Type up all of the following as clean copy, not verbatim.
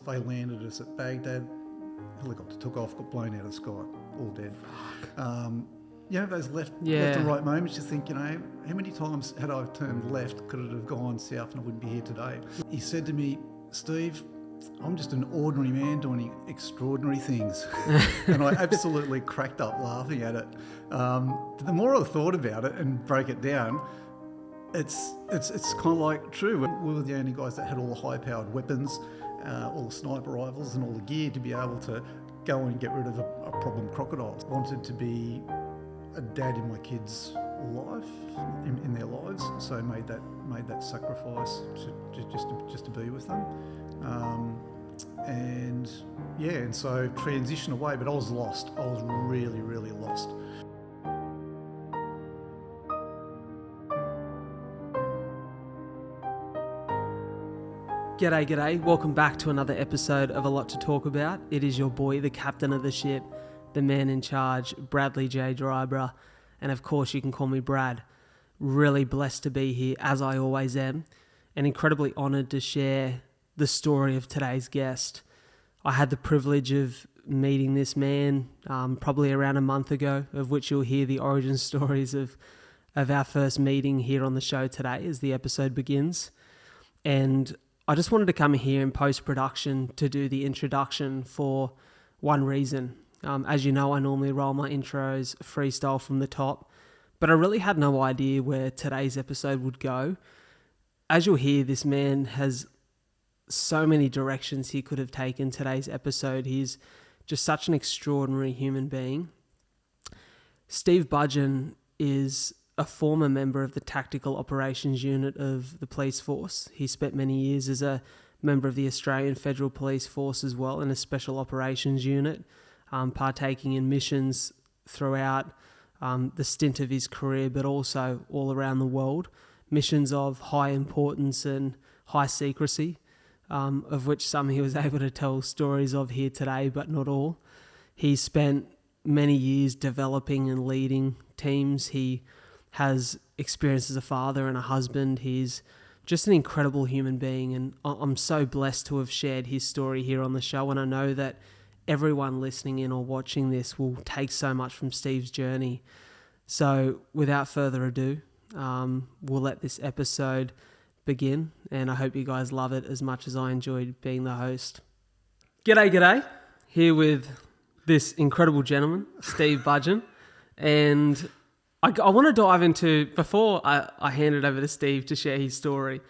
They landed us at Baghdad. Helicopter took off, got blown out of the sky, all dead. Those left and right moments, you think, how many times had I turned left could it have gone south and I wouldn't be here today? He said to me, Steve, I'm just an ordinary man doing extraordinary things. And I absolutely cracked up laughing at it. But the more I thought about it and broke it down, it's kind of like true. We were the only guys that had all the high-powered weapons, all the sniper rifles and all the gear to be able to go and get rid of a problem crocodile. I wanted to be a dad in my kids' life, in their lives, so I made that sacrifice just to be with them. And so transition away, but I was lost. I was really, really lost. G'day. Welcome back to another episode of A Lot to Talk About. It is your boy, the captain of the ship, the man in charge, Bradley J. Drybra, and of course you can call me Brad. Really blessed to be here, as I always am, and incredibly honoured to share the story of today's guest. I had the privilege of meeting this man probably around a month ago, of which you'll hear the origin stories of our first meeting here on the show today as the episode begins. And I just wanted to come here in post-production to do the introduction for one reason. As you know, I normally roll my intros freestyle from the top, but I really had no idea where today's episode would go. As you'll hear, this man has so many directions he could have taken today's episode. He's just such an extraordinary human being. Steve Budgen is a former member of the Tactical Operations Unit of the police force. He spent many years as a member of the Australian Federal Police Force as well in a Special Operations Unit, partaking in missions throughout the stint of his career, but also all around the world. Missions of high importance and high secrecy, of which some he was able to tell stories of here today, but not all. He spent many years developing and leading teams. He has experience as a father and a husband. He's just an incredible human being, and I'm so blessed to have shared his story here on the show, and I know that everyone listening in or watching this will take so much from Steve's journey. So without further ado, we'll let this episode begin, and I hope you guys love it as much as I enjoyed being the host. G'day. Here with this incredible gentleman, Steve Budgen, and I want to dive into, before I hand it over to Steve to share his story,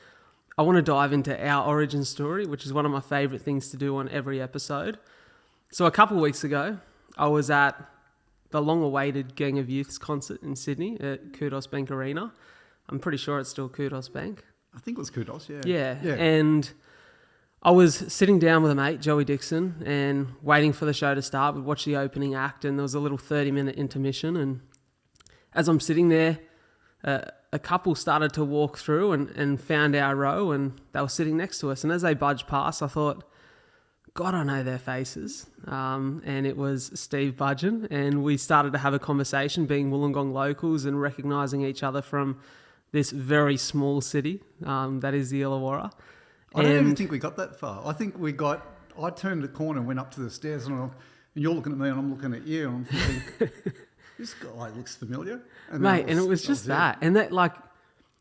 I want to dive into our origin story, which is one of my favourite things to do on every episode. So a couple of weeks ago, I was at the long-awaited Gang of Youths concert in Sydney at Kudos Bank Arena. I'm pretty sure it's still Kudos Bank. I think it was Kudos, yeah. Yeah. And I was sitting down with a mate, Joey Dixon, and waiting for the show to start. We watched the opening act, and there was a little 30-minute intermission, and as I'm sitting there, a couple started to walk through and found our row, and they were sitting next to us. And as they budged past, I thought, God, I know their faces. And it was Steve Budgen. And we started to have a conversation, being Wollongong locals and recognising each other from this very small city that is the Illawarra. I don't even think we got that far. I think I turned the corner and went up to the stairs, and you're looking at me and I'm looking at you, and I'm thinking, this guy looks familiar. And it was just that. And that,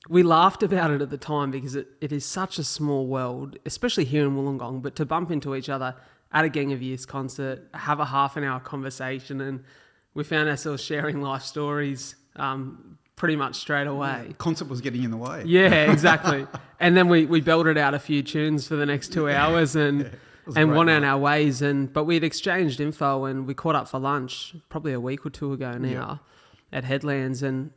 we laughed about it at the time because it is such a small world, especially here in Wollongong, but to bump into each other at a Gang of Youths concert, have a half an hour conversation, and we found ourselves sharing life stories pretty much straight away. Yeah, concert was getting in the way. Yeah, exactly. And then we belted out a few tunes for the next 2 hours and went on our ways. But we'd exchanged info, and we caught up for lunch probably a week or two ago now at Headlands, and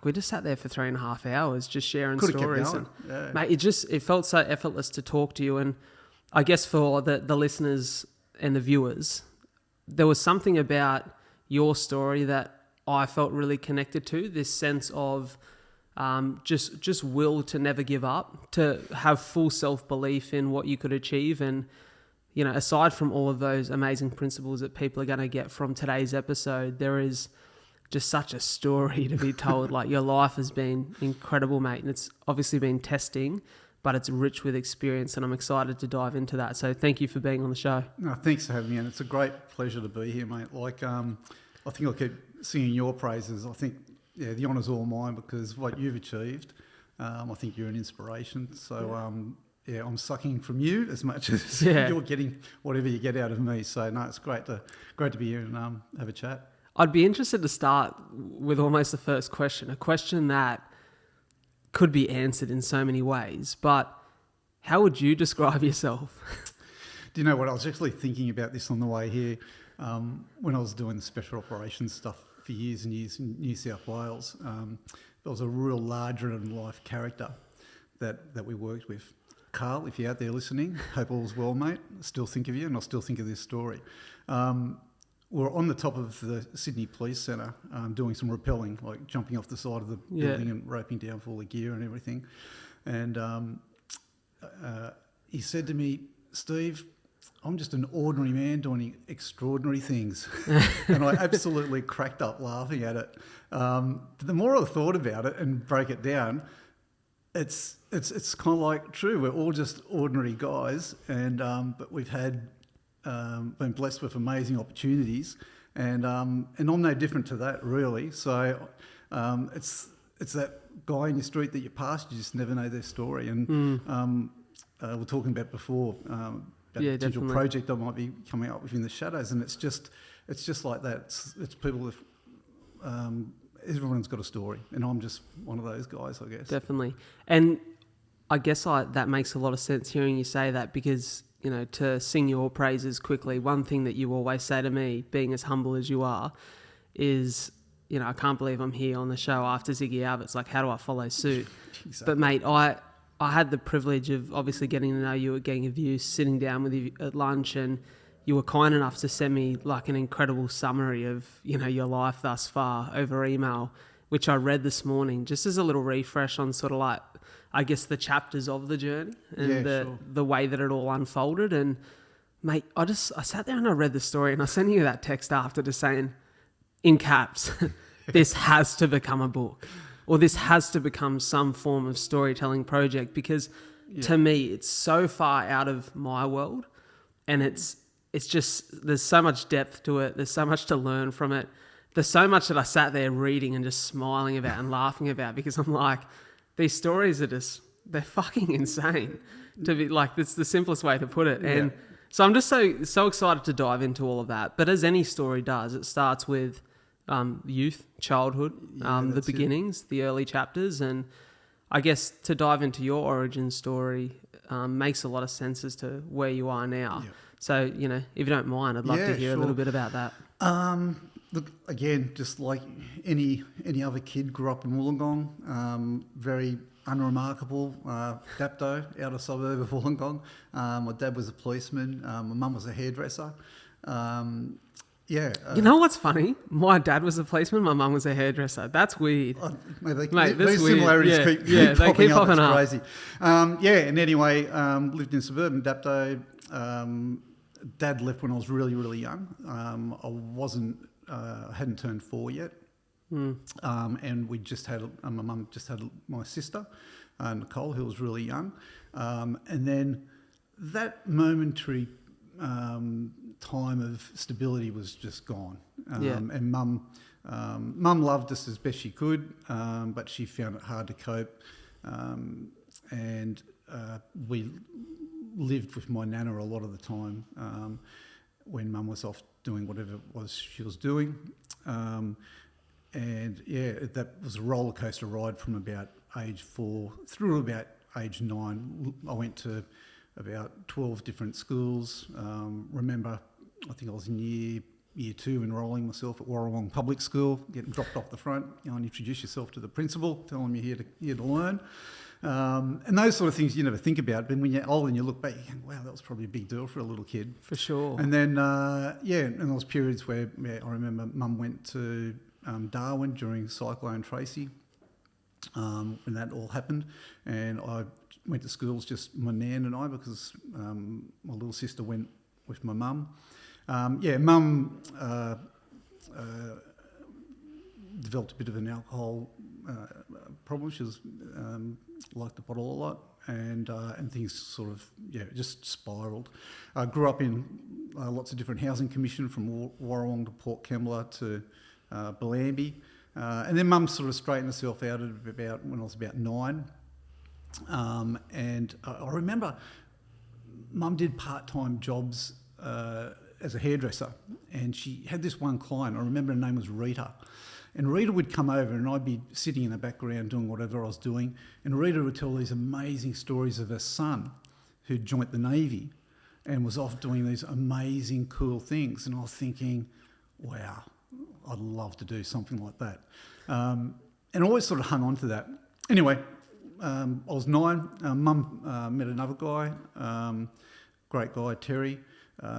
we just sat there for 3.5 hours just sharing stories. And, mate, it felt so effortless to talk to you. And I guess for the listeners and the viewers, there was something about your story that I felt really connected to, this sense of just will to never give up, to have full self-belief in what you could achieve. And, aside from all of those amazing principles that people are going to get from today's episode, there is just such a story to be told. Your life has been incredible, mate, and it's obviously been testing, but it's rich with experience, and I'm excited to dive into that. So thank you for being on the show. No, thanks for having me, and it's a great pleasure to be here, mate. Like, I think I'll keep singing your praises. I think, the honour's all mine because what you've achieved, I think you're an inspiration. So, I'm sucking from you as much as you're getting whatever you get out of me. So, no, it's great to be here and have a chat. I'd be interested to start with almost the first question, a question that could be answered in so many ways, but how would you describe yourself? Do you know what? I was actually thinking about this on the way here when I was doing the special operations stuff for years and years in New South Wales. There was a real larger-than-life character that we worked with. Carl, if you're out there listening, hope all's well, mate. I still think of you, and I still think of this story. We're on the top of the Sydney Police Centre doing some rappelling, like jumping off the side of the building and roping down for all the gear and everything. And he said to me, "Steve, I'm just an ordinary man doing extraordinary things." And I absolutely cracked up laughing at it. But the more I thought about it and broke it down, it's kind of like true. We're all just ordinary guys, and but we've had been blessed with amazing opportunities, and I'm no different to that, really. So it's that guy in your street that you pass, you just never know their story. And we're talking about before about the potential project I might be coming up with in the shadows, and it's just like that. It's people with everyone's got a story, and I'm just one of those guys, I guess. Definitely. And I guess that makes a lot of sense hearing you say that, because to sing your praises quickly, one thing that you always say to me, being as humble as you are, is, I can't believe I'm here on the show after Ziggy Albert's. Like, how do I follow suit? Exactly. But mate, I had the privilege of obviously getting to know you at Gang of Youth, sitting down with you at lunch, and you were kind enough to send me like an incredible summary of, your life thus far over email, which I read this morning, just as a little refresh on sort of like, I guess, the chapters of the journey and the way that it all unfolded. And mate, I sat there and I read the story, and I sent you that text after just saying, in caps, this has to become a book, or this has to become some form of storytelling project, because to me, it's so far out of my world, and it's just, there's so much depth to it. There's so much to learn from it. There's so much that I sat there reading and just smiling about and laughing about, because I'm like, these stories are they're fucking insane, to be like, that's the simplest way to put it. And so I'm just so excited to dive into all of that. But as any story does, it starts with youth, childhood, the beginnings, the early chapters. And I guess to dive into your origin story makes a lot of sense as to where you are now. Yeah. So, if you don't mind, I'd love to hear a little bit about that. Look, again, just like any other kid, grew up in Wollongong, very unremarkable, Dapto, outer suburb of Wollongong. My dad was a policeman. My mum was a hairdresser. You know what's funny? My dad was a policeman, my mum was a hairdresser. That's weird. These similarities keep popping up. It's crazy. And anyway, lived in suburban Dapto. Dad left when I was really, really young. I hadn't turned 4 yet. And we just had, my mum just had my sister, Nicole, who was really young. And then that momentary time of stability was just gone. And mum loved us as best she could, but she found it hard to cope. And we lived with my nana a lot of the time when mum was off doing whatever it was she was doing. That was a roller coaster ride from about age 4 through about age 9. I went to about 12 different schools. Remember, I think I was in year 2 enrolling myself at Warlords Public School, getting dropped off the front, and introduce yourself to the principal, tell him you're here to learn. And those sort of things you never think about, but when you're old and you look back, you think, wow, that was probably a big deal for a little kid. For sure. And then, and there was periods where I remember Mum went to Darwin during Cyclone Tracy, when that all happened, and I went to schools, just my nan and I, because my little sister went with my mum. Mum developed a bit of an alcohol problems. She was liked to bottle a lot, and things sort of just spiralled. I grew up in lots of different housing commission, from Warrong to Port Kembla to Bellambi, and then Mum sort of straightened herself out at when I was about 9, and I remember Mum did part-time jobs as a hairdresser, and she had this one client. I remember her name was Rita. And Rita would come over and I'd be sitting in the background doing whatever I was doing, and Rita would tell these amazing stories of her son who'd joined the Navy and was off doing these amazing, cool things. And I was thinking, wow, I'd love to do something like that. And I always sort of hung on to that. Anyway, I was 9. Mum met another guy, great guy, Terry.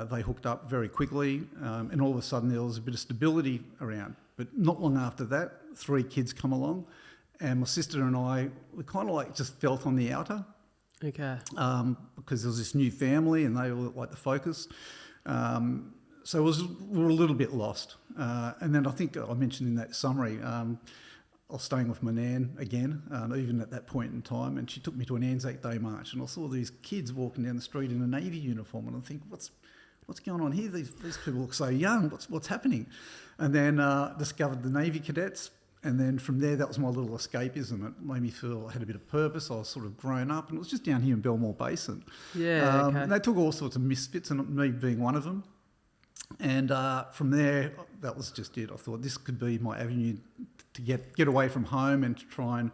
They hooked up very quickly, and all of a sudden there was a bit of stability around. But not long after that, 3 kids come along, and my sister and I, we kind of like just felt on the outer. Okay. Because there was this new family and they were like the focus. So we were a little bit lost. And then I think I mentioned in that summary, I was staying with my nan again, even at that point in time, and she took me to an Anzac Day march, and I saw these kids walking down the street in a Navy uniform, and I think, what's going on here? These people look so young. What's happening? And then discovered the Navy cadets, and then from there, that was my little escapism. It made me feel I had a bit of purpose. I was sort of grown up, and it was just down here in Belmore Basin. Yeah, okay. And they took all sorts of misfits, and me being one of them. And from there, that was just it. I thought this could be my avenue to get away from home and to try and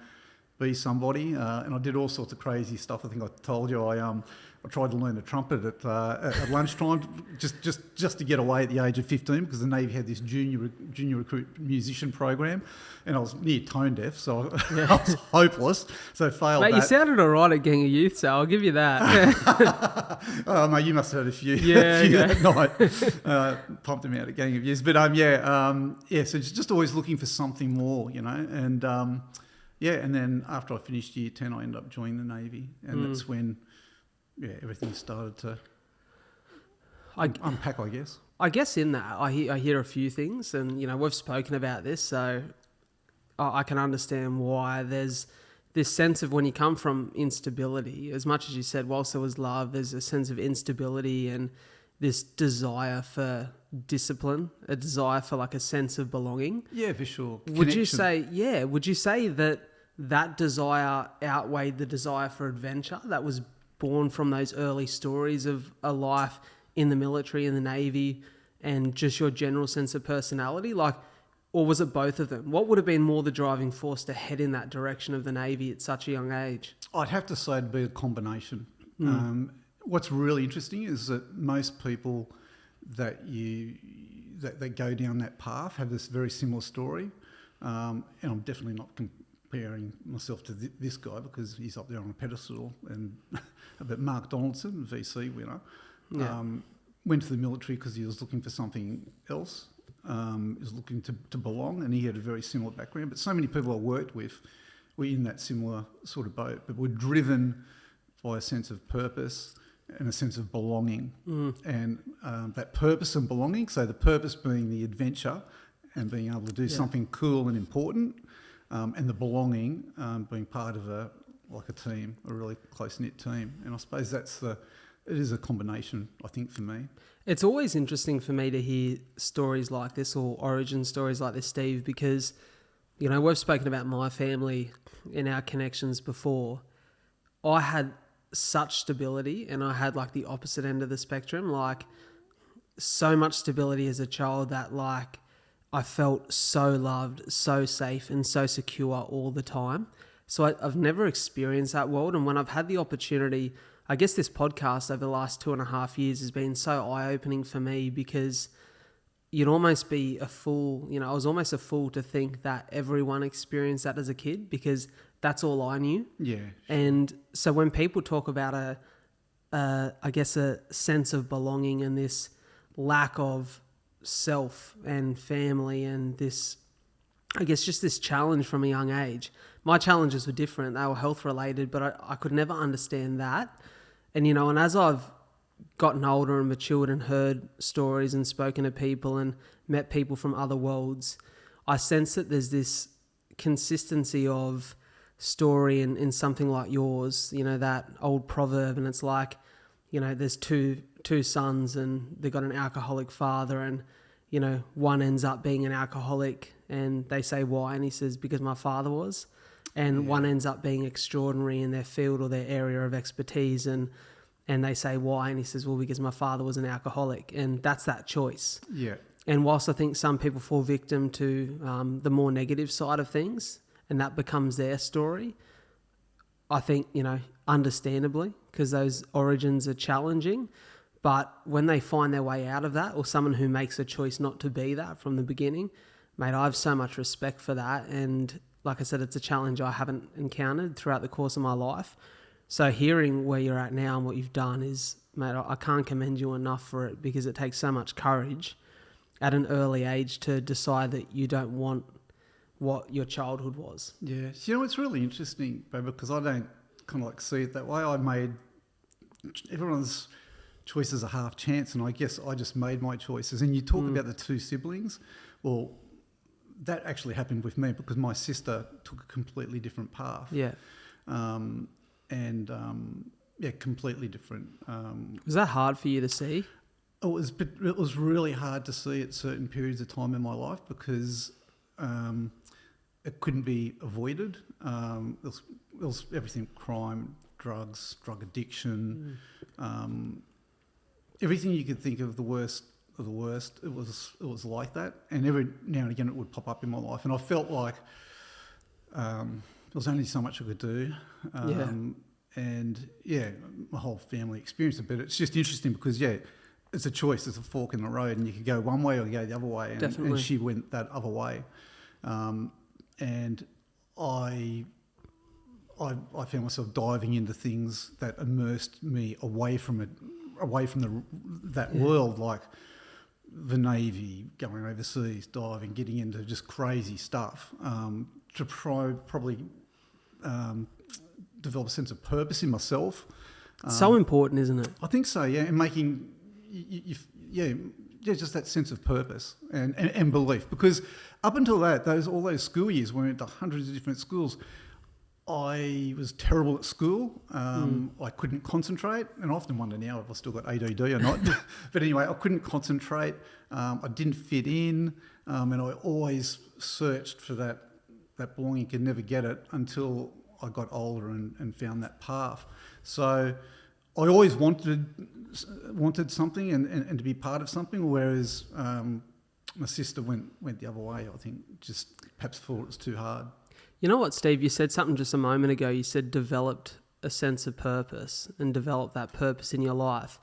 be somebody. And I did all sorts of crazy stuff. I think I told you I tried to learn the trumpet at lunchtime just to get away at the age of 15, because the Navy had this junior recruit musician program, and I was near tone deaf, so I was hopeless. So failed. Mate, that. You sounded all right at Gang of Youth, so I'll give you that. Oh, mate, you must have had a few, yeah, that night. Pumped them out at Gang of Youth, but so just always looking for something more, and and then after I finished year 10, I ended up joining the Navy, and that's when everything started to unpack, I guess. I guess in that, I hear a few things, and, we've spoken about this, so I can understand why there's this sense of, when you come from instability, as much as you said, whilst there was love, there's a sense of instability and this desire for discipline, a desire for like a sense of belonging. Yeah, for sure. Would you say that desire outweighed the desire for adventure that was born from those early stories of a life in the military, in the Navy, and just your general sense of personality? Or was it both of them? What would have been more the driving force to head in that direction of the Navy at such a young age? I'd have to say it'd be a combination. What's really interesting is that most people that go down that path have this very similar story. And I'm definitely not comparing myself to this guy, because he's up there on a pedestal. But Mark Donaldson, VC winner, went to the military because he was looking for something else. He was looking to belong, and he had a very similar background. But so many people I worked with were in that similar sort of boat, but were driven by a sense of purpose and a sense of belonging. And that purpose and belonging, so the purpose being the adventure and being able to do something cool and important, and the belonging being part of a team, a really close-knit team. And I suppose it is a combination, I think, for me. It's always interesting for me to hear stories like this, or origin stories like this, Steve, because, we've spoken about my family in our connections before. I had such stability, and I had the opposite end of the spectrum, so much stability as a child that I felt so loved, so safe, and so secure all the time. So I've never experienced that world. And when I've had the opportunity, I guess this podcast over the last 2.5 years has been so eye-opening for me, because you'd almost be a fool. I was almost a fool to think that everyone experienced that as a kid, because that's all I knew. Yeah. And so when people talk about a sense of belonging and this lack of self and family, and this, just this challenge from a young age. My challenges were different. They were health related, but I could never understand that. And, and as I've gotten older and matured and heard stories and spoken to people and met people from other worlds, I sense that there's this consistency of story in something like yours, you know, that old proverb, and it's like, you know, there's two sons and they've got an alcoholic father, and, you know, one ends up being an alcoholic and they say why, and he says because my father was, and one ends up being extraordinary in their field or their area of expertise, and they say why, and he says, well, because my father was an alcoholic, and that's that choice. Yeah. And whilst I think some people fall victim to the more negative side of things, and that becomes their story, I think, you know, understandably, because those origins are challenging, but when they find their way out of that, or someone who makes a choice not to be that from the beginning, mate, I have so much respect for that. And like I said, it's a challenge I haven't encountered throughout the course of my life. So hearing where you're at now and what you've done is, mate, I can't commend you enough for it, because it takes so much courage at an early age to decide that you don't want what your childhood was. Yeah. You know, it's really interesting, babe, because I don't kind of like see it that way. I made everyone's choices a half chance, and I guess I just made my choices. And you talk about the two siblings. Well, that actually happened with me because my sister took a completely different path. Yeah. Completely different. Was that hard for you to see? It was really hard to see at certain periods of time in my life, because it couldn't be avoided. It was everything: crime, drugs, drug addiction, everything you could think of, the worst of the worst. It was like that, and every now and again it would pop up in my life, and I felt like there was only so much I could do. And my whole family experienced it, but it's just interesting because it's a choice. It's a fork in the road, and you could go one way or go the other way. And she went that other way, and I found myself diving into things that immersed me away from that world, like the Navy, going overseas, diving, getting into just crazy stuff, to probably develop a sense of purpose in myself. So important, isn't it? I think so, yeah, and making just that sense of purpose and belief. Because up until that, all those school years, we went to hundreds of different schools. I was terrible at school. I couldn't concentrate, and I often wonder now if I've still got ADD or not. But anyway, I couldn't concentrate. I didn't fit in, and I always searched for that belonging. Could never get it until I got older and found that path. So I always wanted something and to be part of something, whereas my sister went the other way. I think just perhaps thought it was too hard. You know what, Steve? You said something just a moment ago. You said developed a sense of purpose and developed that purpose in your life.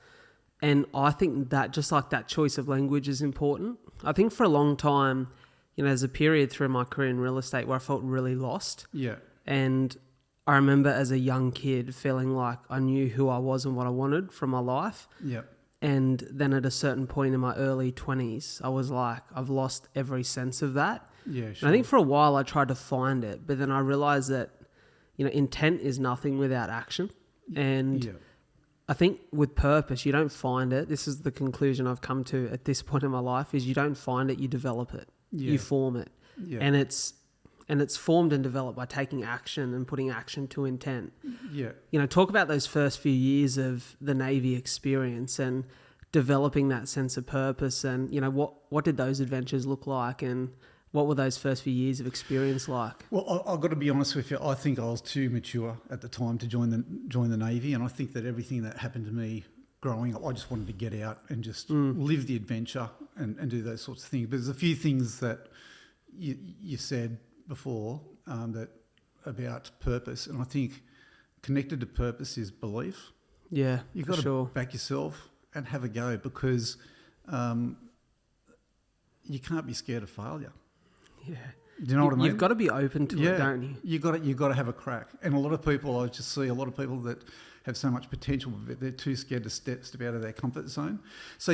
And I think that just like that choice of language is important. I think for a long time, you know, there's a period through my career in real estate where I felt really lost. Yeah. And I remember as a young kid feeling like I knew who I was and what I wanted from my life. Yeah. And then at a certain point in my early 20s, I was like, I've lost every sense of that. Yeah, sure. And I think for a while I tried to find it, but then I realized that, you know, intent is nothing without action. And I think with purpose, you don't find it. This is the conclusion I've come to at this point in my life, is you don't find it, you develop it. You form it. Yeah. And it's formed and developed by taking action and putting action to intent. Yeah. You know, talk about those first few years of the Navy experience and developing that sense of purpose, and, you know, what did those adventures look like, and what were those first few years of experience like? Well, I've got to be honest with you. I think I was too mature at the time to join the Navy, and I think that everything that happened to me growing up, I just wanted to get out and just live the adventure and do those sorts of things. But there's a few things that you said before that about purpose, and I think connected to purpose is belief. Yeah, you've got to back yourself and have a go, because you can't be scared of failure. Yeah. Do you know what I mean? You've got to be open to it, don't you? You've got to have a crack. And a lot of people, I just see a lot of people that have so much potential, but they're too scared to step out of their comfort zone. So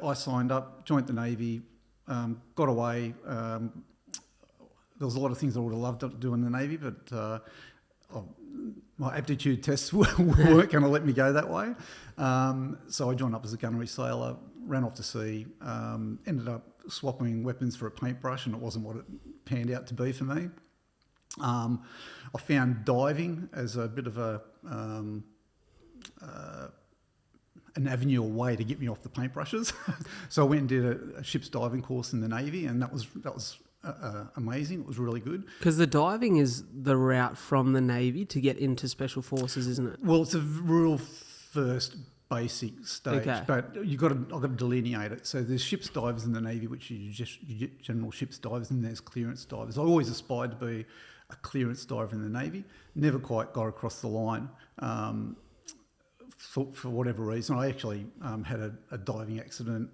I signed up, joined the Navy, got away. There was a lot of things I would have loved to do in the Navy, but my aptitude tests weren't going to let me go that way. So I joined up as a gunnery sailor, ran off to sea, ended up swapping weapons for a paintbrush, and it wasn't what it panned out to be for me. I found diving as a bit of an avenue or way to get me off the paintbrushes. So I went and did a ship's diving course in the Navy, and that was amazing. It was really good. Because the diving is the route from the Navy to get into Special Forces, isn't it? Well, it's a real first basic stage, but I've got to delineate it. So there's ship's divers in the Navy, which you get general ship's divers, and there's clearance divers. I always aspired to be a clearance diver in the Navy. Never quite got across the line. For whatever reason, I actually had a diving accident,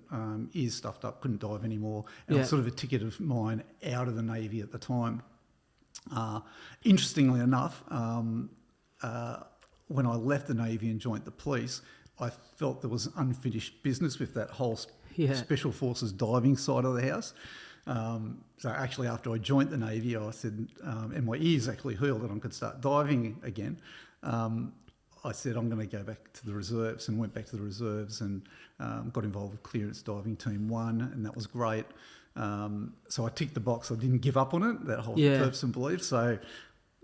ears stuffed up, couldn't dive anymore, and it was sort of a ticket of mine out of the Navy at the time. Interestingly enough, when I left the Navy and joined the police, I felt there was unfinished business with that whole Special Forces diving side of the house. So actually, after I joined the Navy, I said, and my ears actually healed and I could start diving again. I said, I'm going to go back to the reserves, and went back to the reserves and got involved with Clearance Diving Team 1, and that was great. So I ticked the box. I didn't give up on it, that whole purpose and belief. So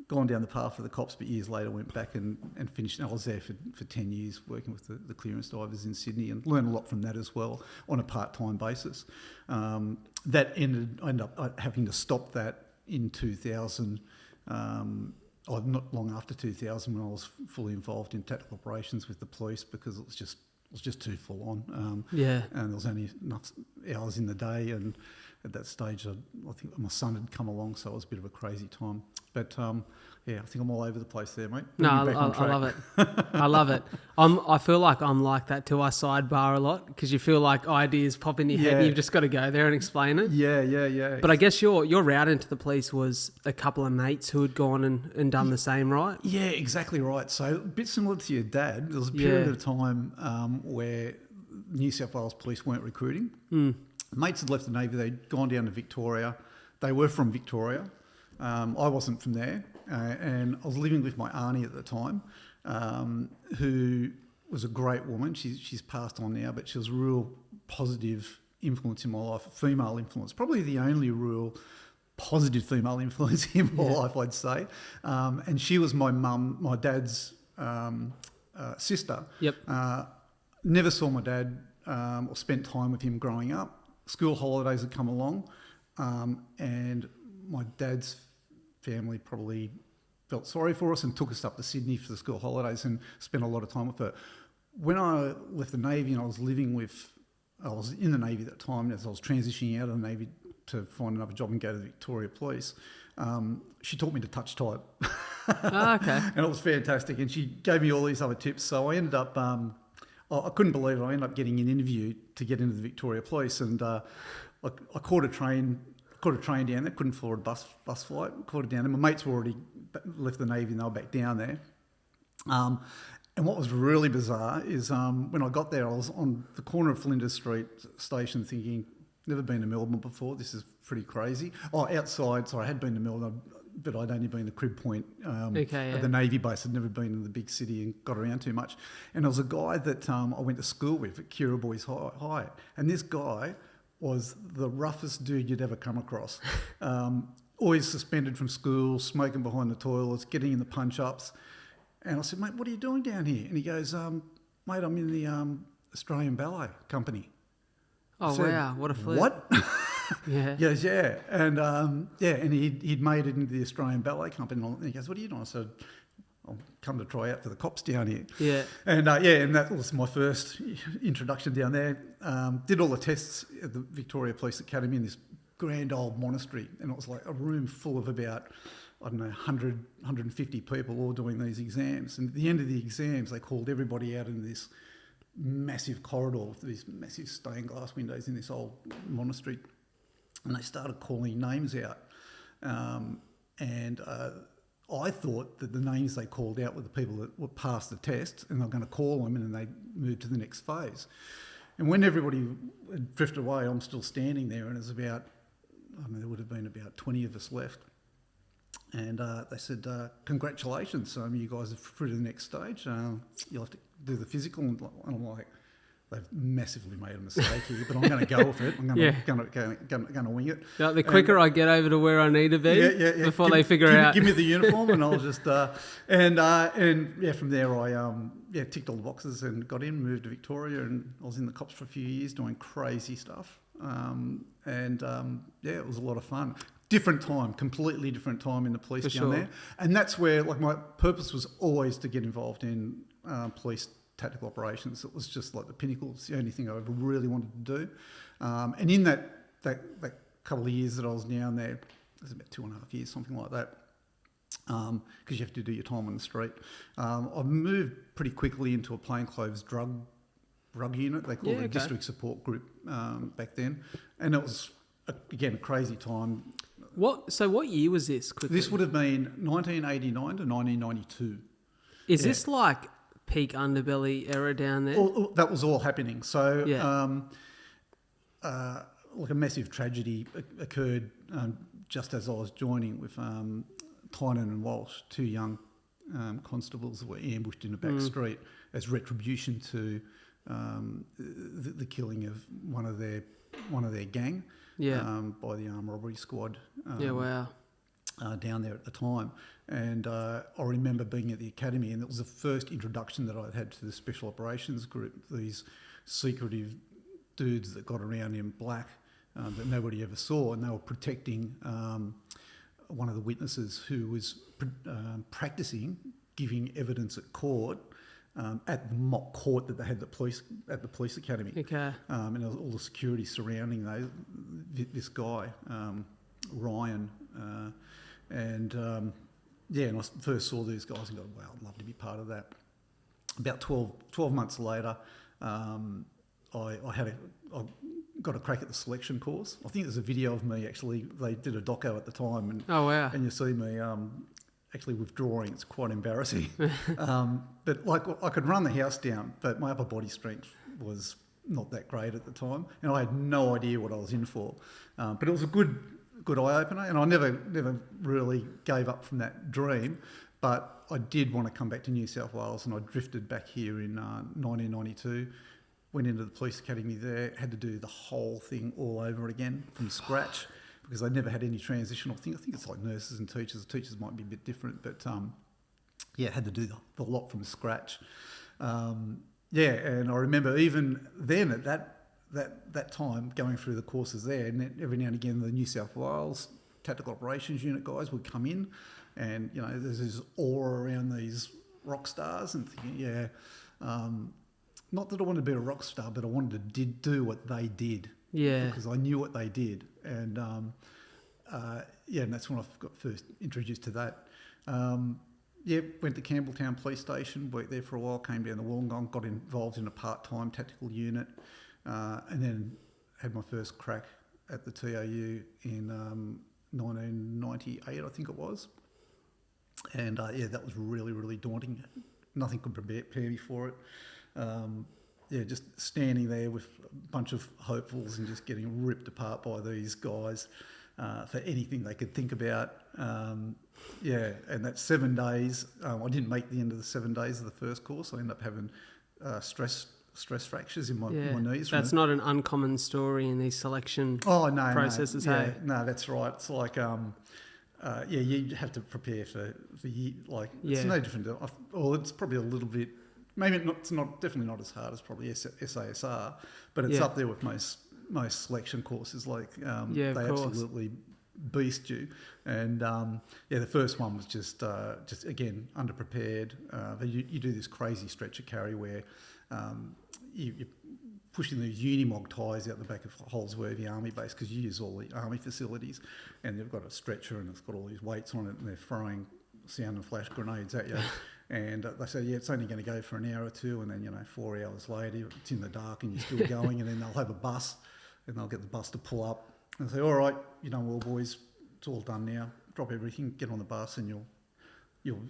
gone down the path of the cops, but years later went back and finished. I was there for 10 years working with the clearance divers in Sydney, and learned a lot from that as well on a part-time basis. I ended up having to stop that in 2000. Not long after 2000, when I was fully involved in tactical operations with the police, because it was just too full on. And there was only enough hours in the day, and at that stage, I think my son had come along, so it was a bit of a crazy time. But I think I'm all over the place there, mate. No, I love it. I love it. I feel like I'm like that too. I sidebar a lot because you feel like ideas pop in your head and you've just got to go there and explain it. Yeah. But I guess your route into the police was a couple of mates who had gone and done the same, right? Yeah, exactly right. So a bit similar to your dad, there was a period of time where New South Wales Police weren't recruiting. Mates had left the Navy, they'd gone down to Victoria. They were from Victoria. I wasn't from there. And I was living with my auntie at the time, who was a great woman. She's passed on now, but she was a real positive influence in my life, a female influence, probably the only real positive female influence in my life, I'd say. And she was my dad's sister. Yep. Never saw my dad or spent time with him growing up. School holidays had come along, and my dad's family probably felt sorry for us and took us up to Sydney for the school holidays and spent a lot of time with her. When I left the Navy and I was in the Navy at that time, as I was transitioning out of the Navy to find another job and go to the Victoria Police, she taught me to touch type. Okay. And it was fantastic. And she gave me all these other tips. So I ended up, I couldn't believe it. I ended up getting an interview to get into the Victoria Police, and I caught a train down there, couldn't afford a bus flight, caught it down there. My mates were already left the Navy and they were back down there. And what was really bizarre is when I got there, I was on the corner of Flinders Street station thinking, never been to Melbourne before, this is pretty crazy. Outside, I had been to Melbourne, but I'd only been to Crib Point at the Navy base. I'd never been in the big city and got around too much. And there was a guy that I went to school with at Kira Boys High. And this guy was the roughest dude you'd ever come across. Always suspended from school, smoking behind the toilets, getting in the punch-ups. And I said, mate, what are you doing down here? And he goes, mate, I'm in the Australian Ballet Company. Oh, said, wow, what a flip. What? Yeah. He goes, yeah. And and he'd made it into the Australian Ballet Company. And he goes, what are you doing? I said, I'll come to try out for the cops down here. Yeah. And and that was my first introduction down there. Did all the tests at the Victoria Police Academy in this grand old monastery. And it was like a room full of about, 100, 150 people all doing these exams. And at the end of the exams, they called everybody out in this massive corridor with these massive stained glass windows in this old monastery. And they started calling names out. I thought that the names they called out were the people that were past the test, and they were going to call them and then they moved to the next phase. And when everybody had drifted away, I'm still standing there, and there's about, there would have been about 20 of us left. And they said, congratulations, you guys are through to the next stage. You'll have to do the physical. And I'm like, they've massively made a mistake here, but I'm going to go with it. I'm going to wing it. Like the quicker I get over to where I need to be, before they figure out. Give me the uniform, and I'll just from there I ticked all the boxes and got in, moved to Victoria, and I was in the cops for a few years doing crazy stuff. It was a lot of fun. Different time, completely different time in the police down there, and that's where like my purpose was always to get involved in police tactical operations. It was just like the pinnacle. It's the only thing I ever really wanted to do. And in that couple of years that I was down there, it was about 2.5 years, something like that, because you have to do your time on the street. I moved pretty quickly into a plainclothes drug unit. They called it a district support group back then, and it was again a crazy time. So what year was this? Quickly? This would have been 1989 to 1992. Is this like peak underbelly era down there? That was all happening. So, like a massive tragedy occurred just as I was joining with Tynan and Walsh, two young constables that were ambushed in a back street as retribution to the killing of one of their gang by the armed robbery squad. Down there at the time, and I remember being at the academy, and it was the first introduction that I'd had to the special operations group. These secretive dudes that got around in black that nobody ever saw, and they were protecting one of the witnesses who was practicing giving evidence at court. At the mock court that they had at the police academy, and there was all the security surrounding this guy, Ryan, and I first saw these guys and go, wow, I'd love to be part of that. About 12 months later, I got a crack at the selection course. I think there's a video of me actually. They did a doco at the time, and you see me actually withdrawing. It's quite embarrassing. But like I could run the house down, but my upper body strength was not that great at the time, and I had no idea what I was in for. But it was a good eye opener, and I never really gave up from that dream. But I did want to come back to New South Wales, and I drifted back here in 1992. Went into the police academy there, had to do the whole thing all over again from scratch because I never had any transitional thing. I think it's like nurses and teachers. Teachers might be a bit different, but had to do the lot from scratch. And I remember even then at that time going through the courses there, and every now and again the New South Wales Tactical Operations Unit guys would come in, and there's this aura around these rock stars, and thinking, not that I wanted to be a rock star, but I wanted to do what they did. Yeah. Because I knew what they did, and and that's when I got first introduced to that. Went to Campbelltown Police Station, worked there for a while, came down to Wollongong, got involved in a part-time tactical unit, and then had my first crack at the TAU in 1998, I think it was. And that was really, really daunting. Nothing could prepare me for it. Just standing there with a bunch of hopefuls and just getting ripped apart by these guys for anything they could think about. And that 7 days, I didn't make the end of the 7 days of the first course. I ended up having stress fractures in my knees. That's not an uncommon story in these selection processes. No, that's right. It's like, you have to prepare for it's no different. It's probably a little bit. Maybe it's definitely not as hard as probably SASR, but it's up there with most selection courses. They absolutely beast you. And the first one was just again underprepared. You do this crazy stretcher carry where you're pushing these Unimog ties out the back of Holsworthy Army Base because you use all the army facilities, and they've got a stretcher and it's got all these weights on it, and they're throwing sound and flash grenades at you. And they say, it's only going to go for an hour or two, and then 4 hours later it's in the dark and you're still going, and then they'll have a bus and they'll get the bus to pull up and say, all right, well, boys, it's all done now, drop everything, get on the bus, and you'll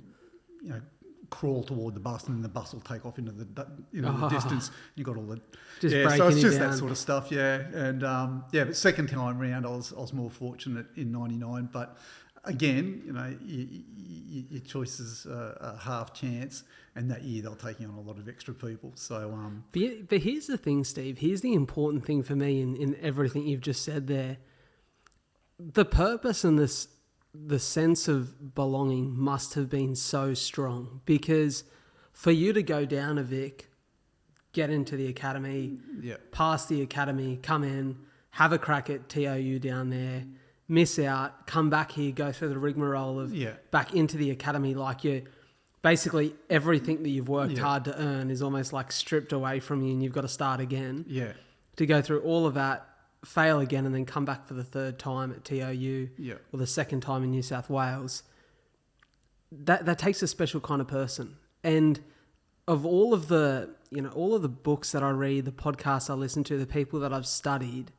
crawl toward the bus, and then the bus will take off into the the distance. You've got all the so it's just that sort of stuff, and but second time round I was more fortunate in 99, but again, your choices are half chance, and that year they'll take you on a lot of extra people. So, but here's the thing, Steve. Here's the important thing for me in everything you've just said there. The purpose and the sense of belonging must have been so strong, because for you to go down a Vic, get into the academy, pass the academy, come in, have a crack at TOU down there, miss out, come back here, go through the rigmarole of back into the academy, like you basically everything that you've worked hard to earn is almost like stripped away from you, and you've got to start again. Yeah. To go through all of that, fail again, and then come back for the third time at TOU or the second time in New South Wales. That takes a special kind of person. And of all of the books that I read, the podcasts I listen to, the people that I've studied,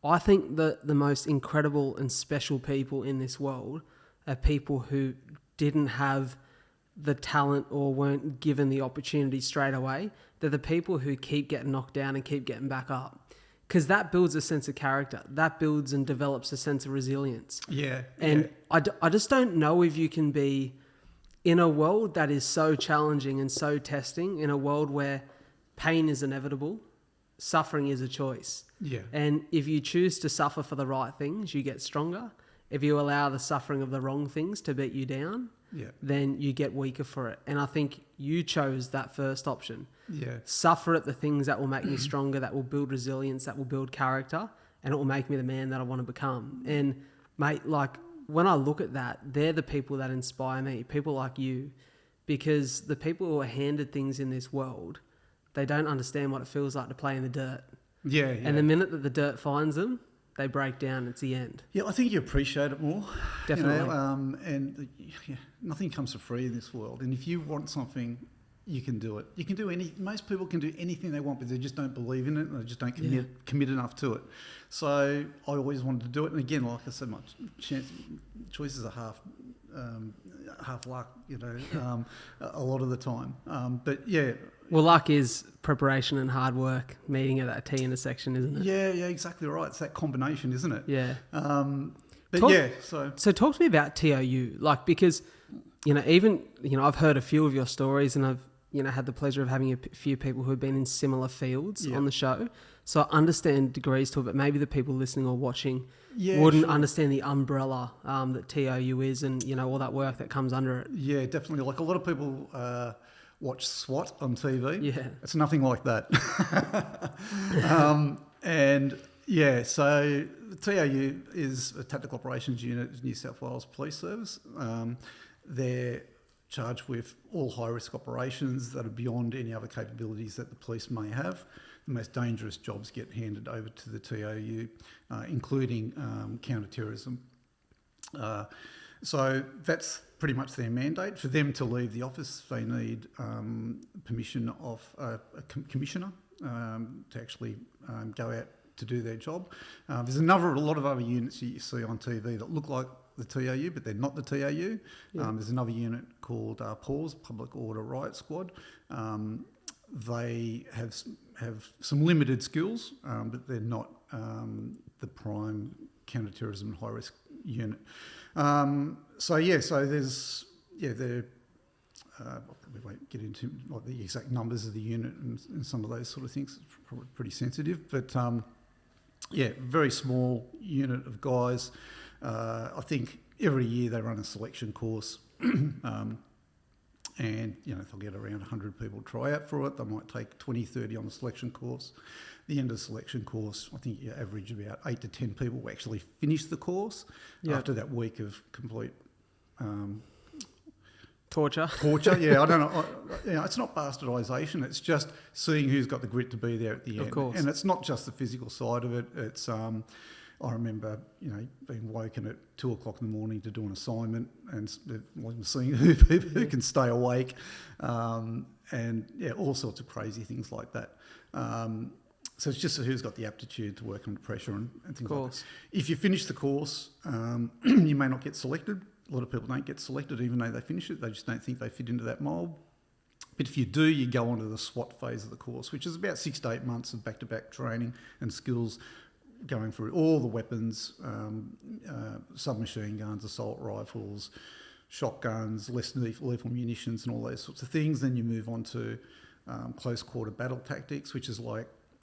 I think that the most incredible and special people in this world are people who didn't have the talent or weren't given the opportunity straight away. They're the people who keep getting knocked down and keep getting back up, because that builds a sense of character. That builds and develops a sense of resilience. Yeah. And I just don't know if you can be in a world that is so challenging and so testing, in a world where pain is inevitable, suffering is a choice. Yeah. And if you choose to suffer for the right things, you get stronger. If you allow the suffering of the wrong things to beat you down, then you get weaker for it. And I think you chose that first option. Yeah. Suffer at the things that will make me stronger, that will build resilience, that will build character, and it will make me the man that I want to become. And mate, like, when I look at that, they're the people that inspire me, people like you, because the people who are handed things in this world, they don't understand what it feels like to play in the dirt. Yeah. And the minute that the dirt finds them, they break down. It's the end. Yeah, I think you appreciate it more. Definitely. And nothing comes for free in this world. And if you want something, you can do it. You can do most people can do anything they want, but they just don't believe in it, and they just don't commit enough to it. So I always wanted to do it. And again, like I said, my choices are half luck, a lot of the time. But yeah. Well, luck is preparation and hard work meeting at that T intersection, isn't it? Yeah, exactly right. It's that combination, isn't it? Yeah. So talk to me about TOU, like, because, I've heard a few of your stories, and I've, had the pleasure of having a few people who have been in similar fields on the show. So I understand degrees to it, but maybe the people listening or watching wouldn't understand the umbrella that TOU is, and, all that work that comes under it. Yeah, definitely. Like, a lot of people watch SWAT on TV. Yeah. It's nothing like that. So the TOU is a Tactical Operations Unit of New South Wales Police Service. They're charged with all high-risk operations that are beyond any other capabilities that the police may have. The most dangerous jobs get handed over to the TOU, including counter-terrorism. So that's pretty much their mandate. For them to leave the office, they need permission of a commissioner to actually go out to do their job. There's a lot of other units you see on TV that look like the TOU, but they're not the TOU. There's another unit called PAWS, Public Order Riot Squad. They have some limited skills, but they're not the prime counter-terrorism high-risk unit. So there's they're I probably won't get into like the exact numbers of the unit and some of those sort of things. It's probably pretty sensitive, but very small unit of guys. I think every year they run a selection course, and they'll get around 100 people try out for it. They might take 20, 30 on the selection course. The end of the selection course, I think you average about 8 to 10 people will actually finish the course after that week of complete torture. Yeah, I don't know. It's not bastardisation. It's just seeing who's got the grit to be there at the end. Of course. And it's not just the physical side of it. It's I remember, being woken at 2:00 in the morning to do an assignment and seeing who can stay awake, and all sorts of crazy things like that. So it's just who's got the aptitude to work under pressure and things like that. If you finish the course, you may not get selected. A lot of people don't get selected even though they finish it. They just don't think they fit into that mould. But if you do, you go on to the SWAT phase of the course, which is about 6 to 8 months of back-to-back training and skills, going through all the weapons, submachine guns, assault rifles, shotguns, less lethal munitions and all those sorts of things. Then you move on to close quarter battle tactics, which is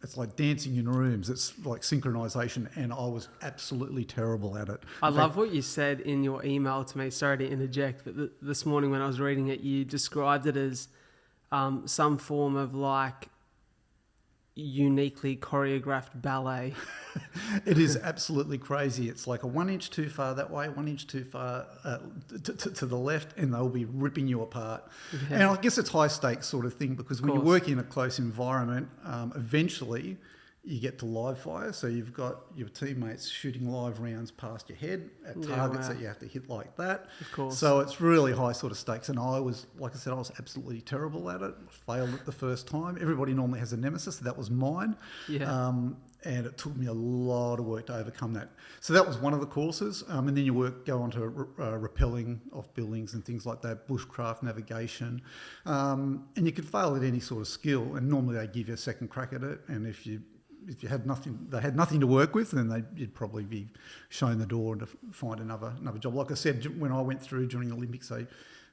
it's like dancing in rooms. It's like synchronization, and I was absolutely terrible at it. I love what you said in your email to me. Sorry to interject, but this morning when I was reading it, you described it as some form of like uniquely choreographed ballet. It is absolutely crazy. It's like a 1 inch too far that way, 1 inch too far to the left, and they'll be ripping you apart. Yeah. And I guess it's high stakes sort of thing, because when you work in a close environment, eventually you get to live fire. So you've got your teammates shooting live rounds past your head at targets that you have to hit like that. Of course. So it's really high sort of stakes. And I was, like I said, I was absolutely terrible at it. Failed it the first time. Everybody normally has a nemesis. That was mine. Yeah. And it took me a lot of work to overcome that. So that was one of the courses. And then you go on to rappelling off buildings and things like that, bushcraft, navigation. And you could fail at any sort of skill. And normally they give you a second crack at it. And if you had nothing, they had nothing to work with, then you'd probably be shown the door to find another job. Like I said, when I went through during the Olympics,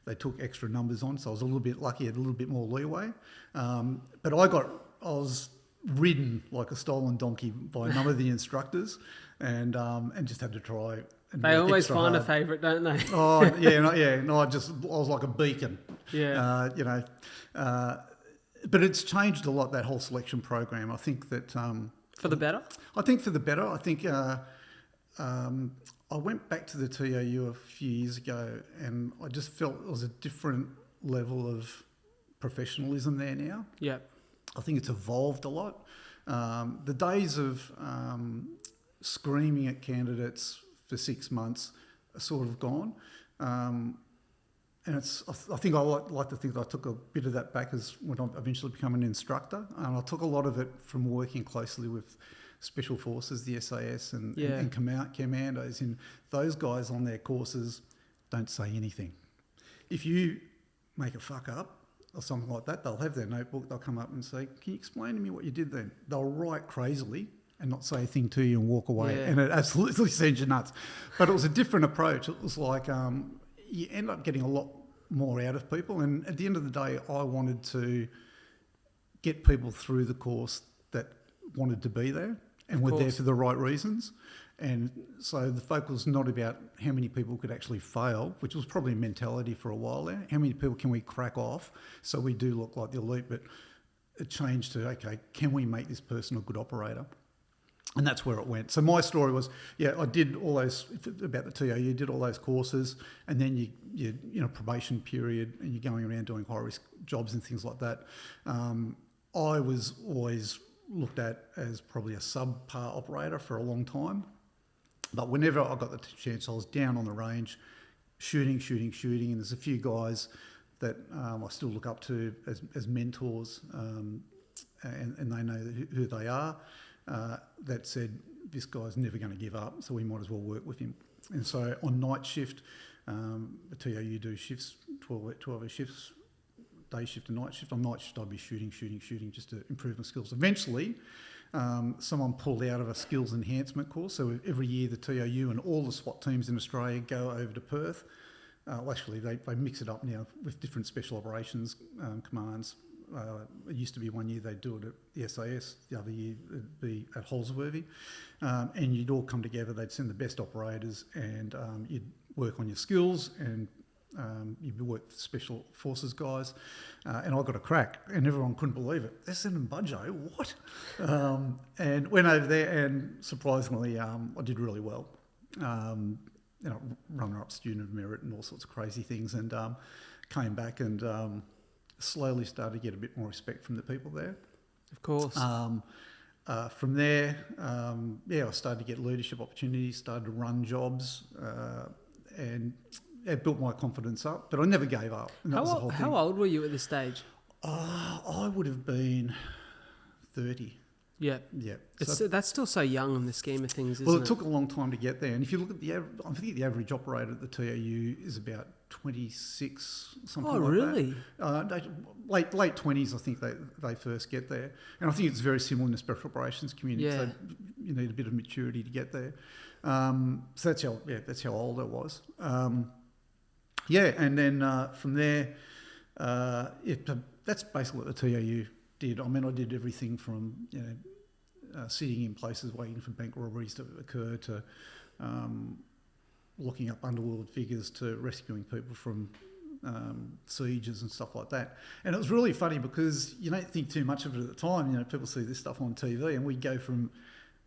they took extra numbers on, so I was a little bit lucky, had a little bit more leeway. But I was ridden like a stolen donkey by a number of the instructors, and just had to try. And they always find a favourite, don't they? Oh yeah, no, I was like a beacon. Yeah. But it's changed a lot, that whole selection program. I think that for the better. I think for the better. I think I went back to the TOU a few years ago, and I just felt there was a different level of professionalism there now. Yeah. I think it's evolved a lot. The days of screaming at candidates for 6 months are sort of gone. And I think I like to think that I took a bit of that back as when I eventually become an instructor. And I took a lot of it from working closely with Special Forces, the SAS and commandos. And those guys on their courses don't say anything. If you make a fuck up or something like that, they'll have their notebook, they'll come up and say, "Can you explain to me what you did then?" They'll write crazily and not say a thing to you and walk away. Yeah. And it absolutely sends you nuts. But it was a different approach. It was like... you end up getting a lot more out of people. And at the end of the day, I wanted to get people through the course that wanted to be there and were there for the right reasons. And so the focus was not about how many people could actually fail, which was probably a mentality for a while there. How many people can we crack off so we do look like the elite? But it changed to, okay, can we make this person a good operator? And that's where it went. So my story was, I did all those, about the TOU, did all those courses, and then you probation period, and you're going around doing high risk jobs and things like that. I was always looked at as probably a subpar operator for a long time. But whenever I got the chance, I was down on the range, shooting, and there's a few guys that I still look up to as mentors, and they know who they are. That said, this guy's never going to give up, so we might as well work with him. And so on night shift, the TOU do shifts, 12-hour shifts, day shift and night shift. On night shift, I'd be shooting just to improve my skills. Eventually, someone pulled out of a skills enhancement course. So every year, the TOU and all the SWAT teams in Australia go over to Perth. Actually, they mix it up now with different special operations commands. It used to be one year they'd do it at the SAS, the other year it'd be at Holsworthy, and you'd all come together. They'd send the best operators, and you'd work on your skills, and you'd work with Special Forces guys, and I got a crack, and everyone couldn't believe it. They're sending Budgen, what? And went over there, and surprisingly, I did really well. Runner-up student of merit and all sorts of crazy things, and came back and slowly started to get a bit more respect from the people there. Of course. From there, I started to get leadership opportunities, started to run jobs, and it built my confidence up. But I never gave up. And that was the whole thing. How old were you at this stage? I would have been 30. Yeah. Yeah. That's still so young in the scheme of things, isn't it? Well, it took a long time to get there. And if you look at I think the average operator at the TOU is about 26, something like that. Oh, really? Late 20s, I think they first get there. And I think it's very similar in the special operations community. Yeah. So you need a bit of maturity to get there. So that's how old I was. And then from there, that's basically what the TAU did. I mean, I did everything from sitting in places waiting for bank robberies to occur to looking up underworld figures to rescuing people from sieges and stuff like that. And it was really funny because you don't think too much of it at the time. You know, people see this stuff on TV, and we'd go from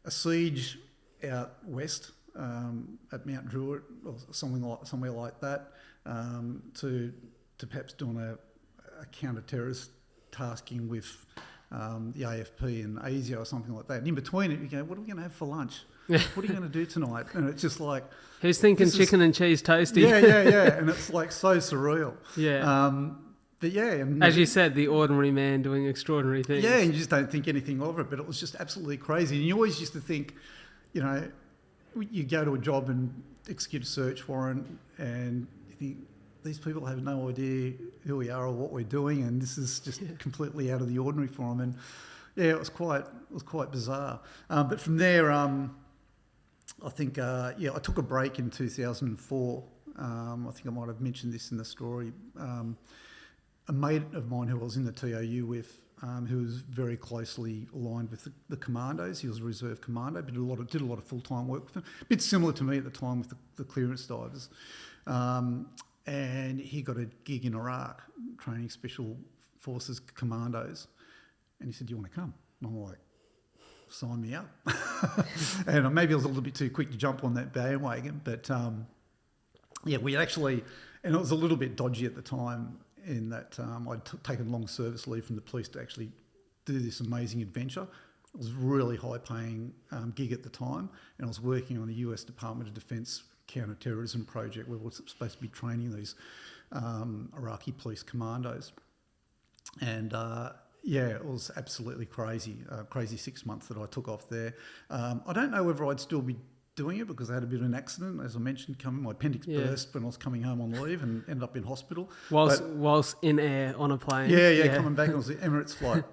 a siege out west at Mount Druitt or somewhere like that to perhaps doing a counter-terrorist tasking with the AFP and ASIO or something like that. And in between it, you go, what are we going to have for lunch? What are you going to do tonight? And it's just like... Who's thinking chicken and cheese toasty? Yeah. And it's like so surreal. Yeah. But yeah. And as you said, the ordinary man doing extraordinary things. Yeah, and you just don't think anything of it. But it was just absolutely crazy. And you always used to think, you know, you go to a job and execute a search warrant and you think, these people have no idea who we are or what we're doing, and this is just completely out of the ordinary for them. And yeah, it was quite bizarre. But from there, I think I took a break in 2004. I think I might have mentioned this in the story. A mate of mine who I was in the TAU with, who was very closely aligned with the commandos. He was a reserve commando, but did a lot of full-time work with them. A bit similar to me at the time with the clearance divers. And he got a gig in Iraq training special forces commandos. And he said, do you want to come? And I'm like, sign me up. And maybe I was a little bit too quick to jump on that bandwagon. But we actually, and it was a little bit dodgy at the time in that I'd taken long service leave from the police to actually do this amazing adventure. It was a really high-paying gig at the time. And I was working on the US Department of Defense counter-terrorism project where we're supposed to be training these Iraqi police commandos. And it was absolutely crazy 6 months that I took off there. I don't know whether I'd still be doing it because I had a bit of an accident, as I mentioned, my appendix burst when I was coming home on leave and ended up in hospital. Whilst in air on a plane. Yeah, coming back. It was the Emirates flight.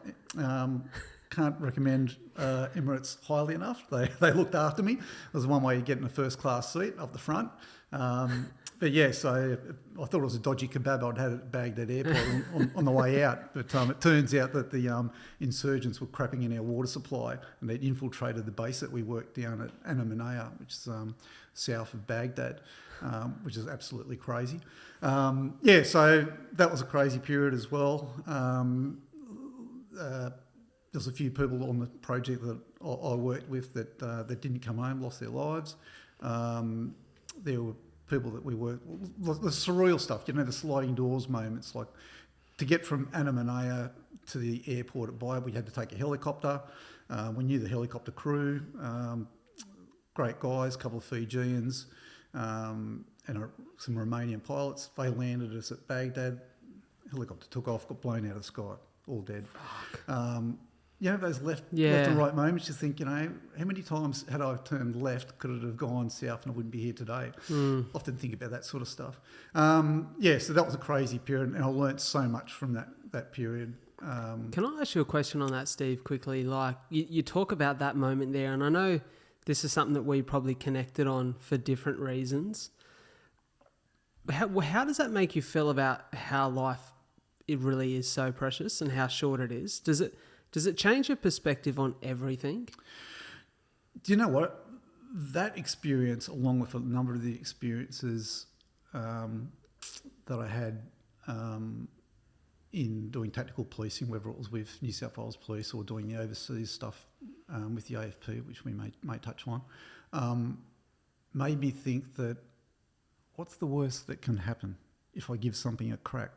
Can't recommend Emirates highly enough. They looked after me. There's one way you get in a first class seat up the front. So I thought it was a dodgy kebab I'd had at Baghdad Airport on the way out. But it turns out that the insurgents were crapping in our water supply and they'd infiltrated the base that we worked down at Anamanaya, which is south of Baghdad, which is absolutely crazy. So that was a crazy period as well. There's a few people on the project that I worked with that didn't come home, lost their lives. There were people that we worked with, the surreal stuff, the sliding doors moments, like to get from Anamanaya to the airport at Budgen, we had to take a helicopter. We knew the helicopter crew, great guys, a couple of Fijians, and some Romanian pilots. They landed us at Baghdad. Helicopter took off, got blown out of the sky, all dead. Those left and right moments, you think, how many times had I turned left could it have gone south and I wouldn't be here today? Often think about that sort of stuff. So that was a crazy period and I learnt so much from that period. Can I ask you a question on that, Steve, quickly? Like, you talk about that moment there, and I know this is something that we probably connected on for different reasons. How does that make you feel about how life, it really is so precious and how short it is? Does it change your perspective on everything? Do you know what? That experience, along with a number of the experiences that I had in doing tactical policing, whether it was with New South Wales Police or doing the overseas stuff with the AFP, which we may touch on, made me think that what's the worst that can happen if I give something a crack?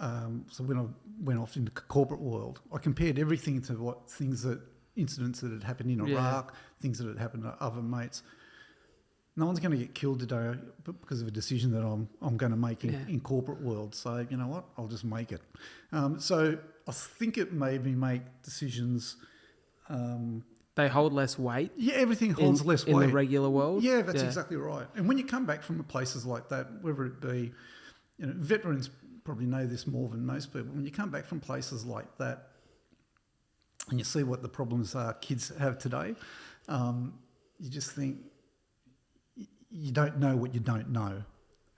So when I went off into the corporate world, I compared everything to incidents that had happened in Iraq, things that had happened to other mates. No one's going to get killed today because of a decision that I'm going to make in corporate world. So you know what? I'll just make it. So I think it made me make decisions. They hold less weight. Yeah, everything holds less weight in the regular world. Yeah, that's exactly right. And when you come back from places like that, whether it be, veterans probably know this more than most people. When you come back from places like that, and you see what the problems kids have today, you just think you don't know what you don't know.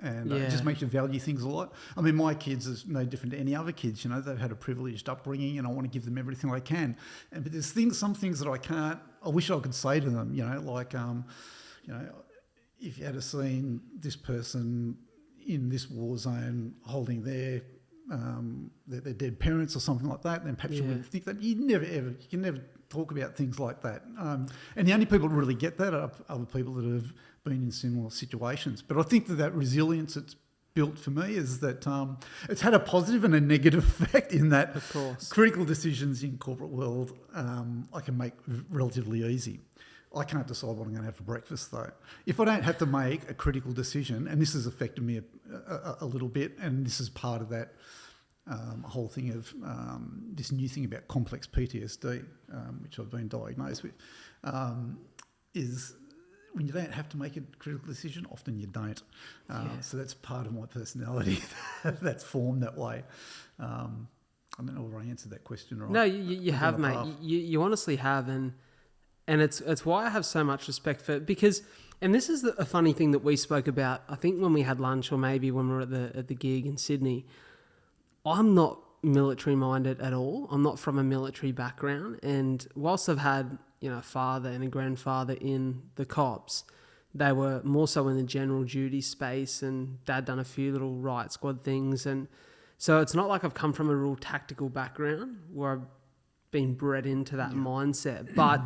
And it just makes you value things a lot. I mean, my kids is no different to any other kids. You know, they've had a privileged upbringing, and I want to give them everything I can. But there's some things that I can't. I wish I could say to them. You know, like, you know, if you had seen this person in this war zone holding their dead parents or something like that, then perhaps you wouldn't think that. You can never talk about things like that. And the only people who really get that are other people that have been in similar situations. But I think that resilience it's built for me is that it's had a positive and a negative effect in that of course. Critical decisions in corporate world I can make relatively easy. I can't decide what I'm going to have for breakfast though. If I don't have to make a critical decision, and this has affected me a little bit, and this is part of that whole thing of this new thing about complex PTSD, which I've been diagnosed with, is when you don't have to make a critical decision, often you don't. So that's part of my personality that's formed that way. I don't know if I answered that question right. No, you have, mate. You honestly have, and it's why I have so much respect for it, because, and this is a funny thing that we spoke about, I think when we had lunch or maybe when we were at the gig in Sydney. I'm not military minded at all. I'm not from a military background, and whilst I've had, you know, a father and a grandfather in the cops, they were more so in the general duty space, and Dad done a few little riot squad things, and so it's not like I've come from a real tactical background where I've been bred into that mindset. But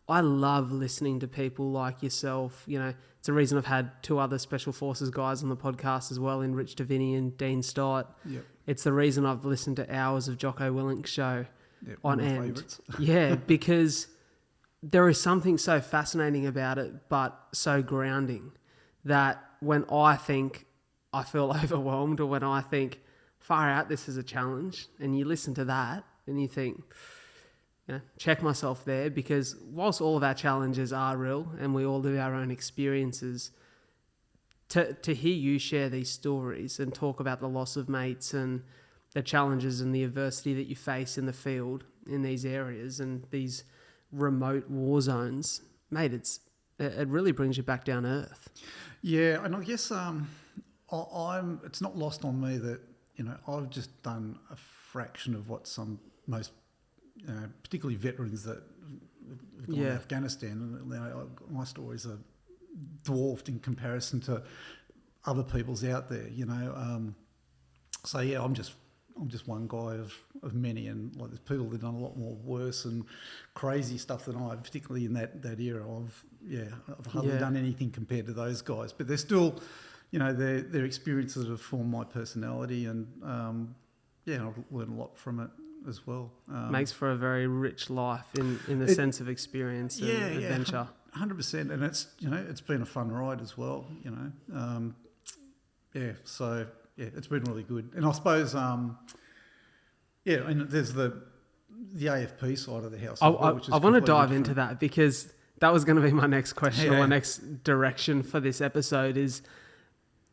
I love listening to people like yourself. You know, it's a reason I've had two other Special Forces guys on the podcast as well, in Rich Davini and Dean Stott. Yep. It's the reason I've listened to hours of Jocko Willink's show on end. Yeah, because there is something so fascinating about it, but so grounding, that when I think I feel overwhelmed, or when I think, far out, this is a challenge, and you listen to that and you think, you know, check myself there, because whilst all of our challenges are real and we all live our own experiences, to hear you share these stories and talk about the loss of mates and the challenges and the adversity that you face in the field in these areas and these remote war zones, mate, it really brings you back down to earth. Yeah, and I guess it's not lost on me that, you know, I've just done a fraction of what most particularly veterans that have gone to Afghanistan, and you know, my stories are dwarfed in comparison to other people's out there, you know. So yeah, I'm just one guy of many, and like there's people that've done a lot more worse and crazy stuff than I, particularly in that era. I've hardly done anything compared to those guys, but they're still, you know, their experiences have formed my personality, and I've learned a lot from it as well. Makes for a very rich life in the sense of experience and adventure. 100%, and it's, you know, it's been a fun ride as well, you know. It's been really good. And I suppose, and there's the AFP side of the house. I want to dive into that, because that was going to be my next question or my next direction for this episode. Is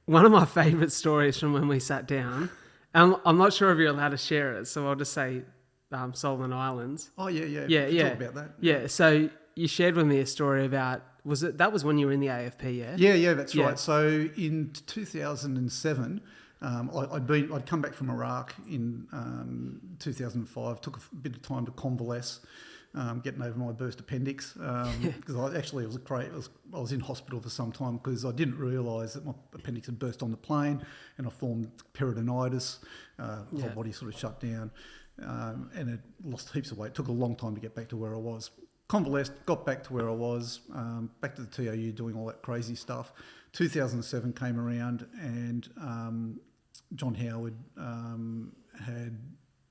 one of my favourite stories from when we sat down. I'm not sure if you're allowed to share it, so I'll just say Solomon Islands. Oh, yeah. Talk about that. Yeah, so you shared with me a story about, that was when you were in the AFP, yeah? Yeah, that's right. So in 2007, I'd come back from Iraq in 2005, took a bit of time to convalesce, getting over my burst appendix, because I was in hospital for some time because I didn't realise that my appendix had burst on the plane, and I formed peritonitis. The whole body sort of shut down, and it lost heaps of weight. It took a long time to get back to where I was. Convalesced, got back to where I was, back to the TOU doing all that crazy stuff. 2007 came around, and John Howard had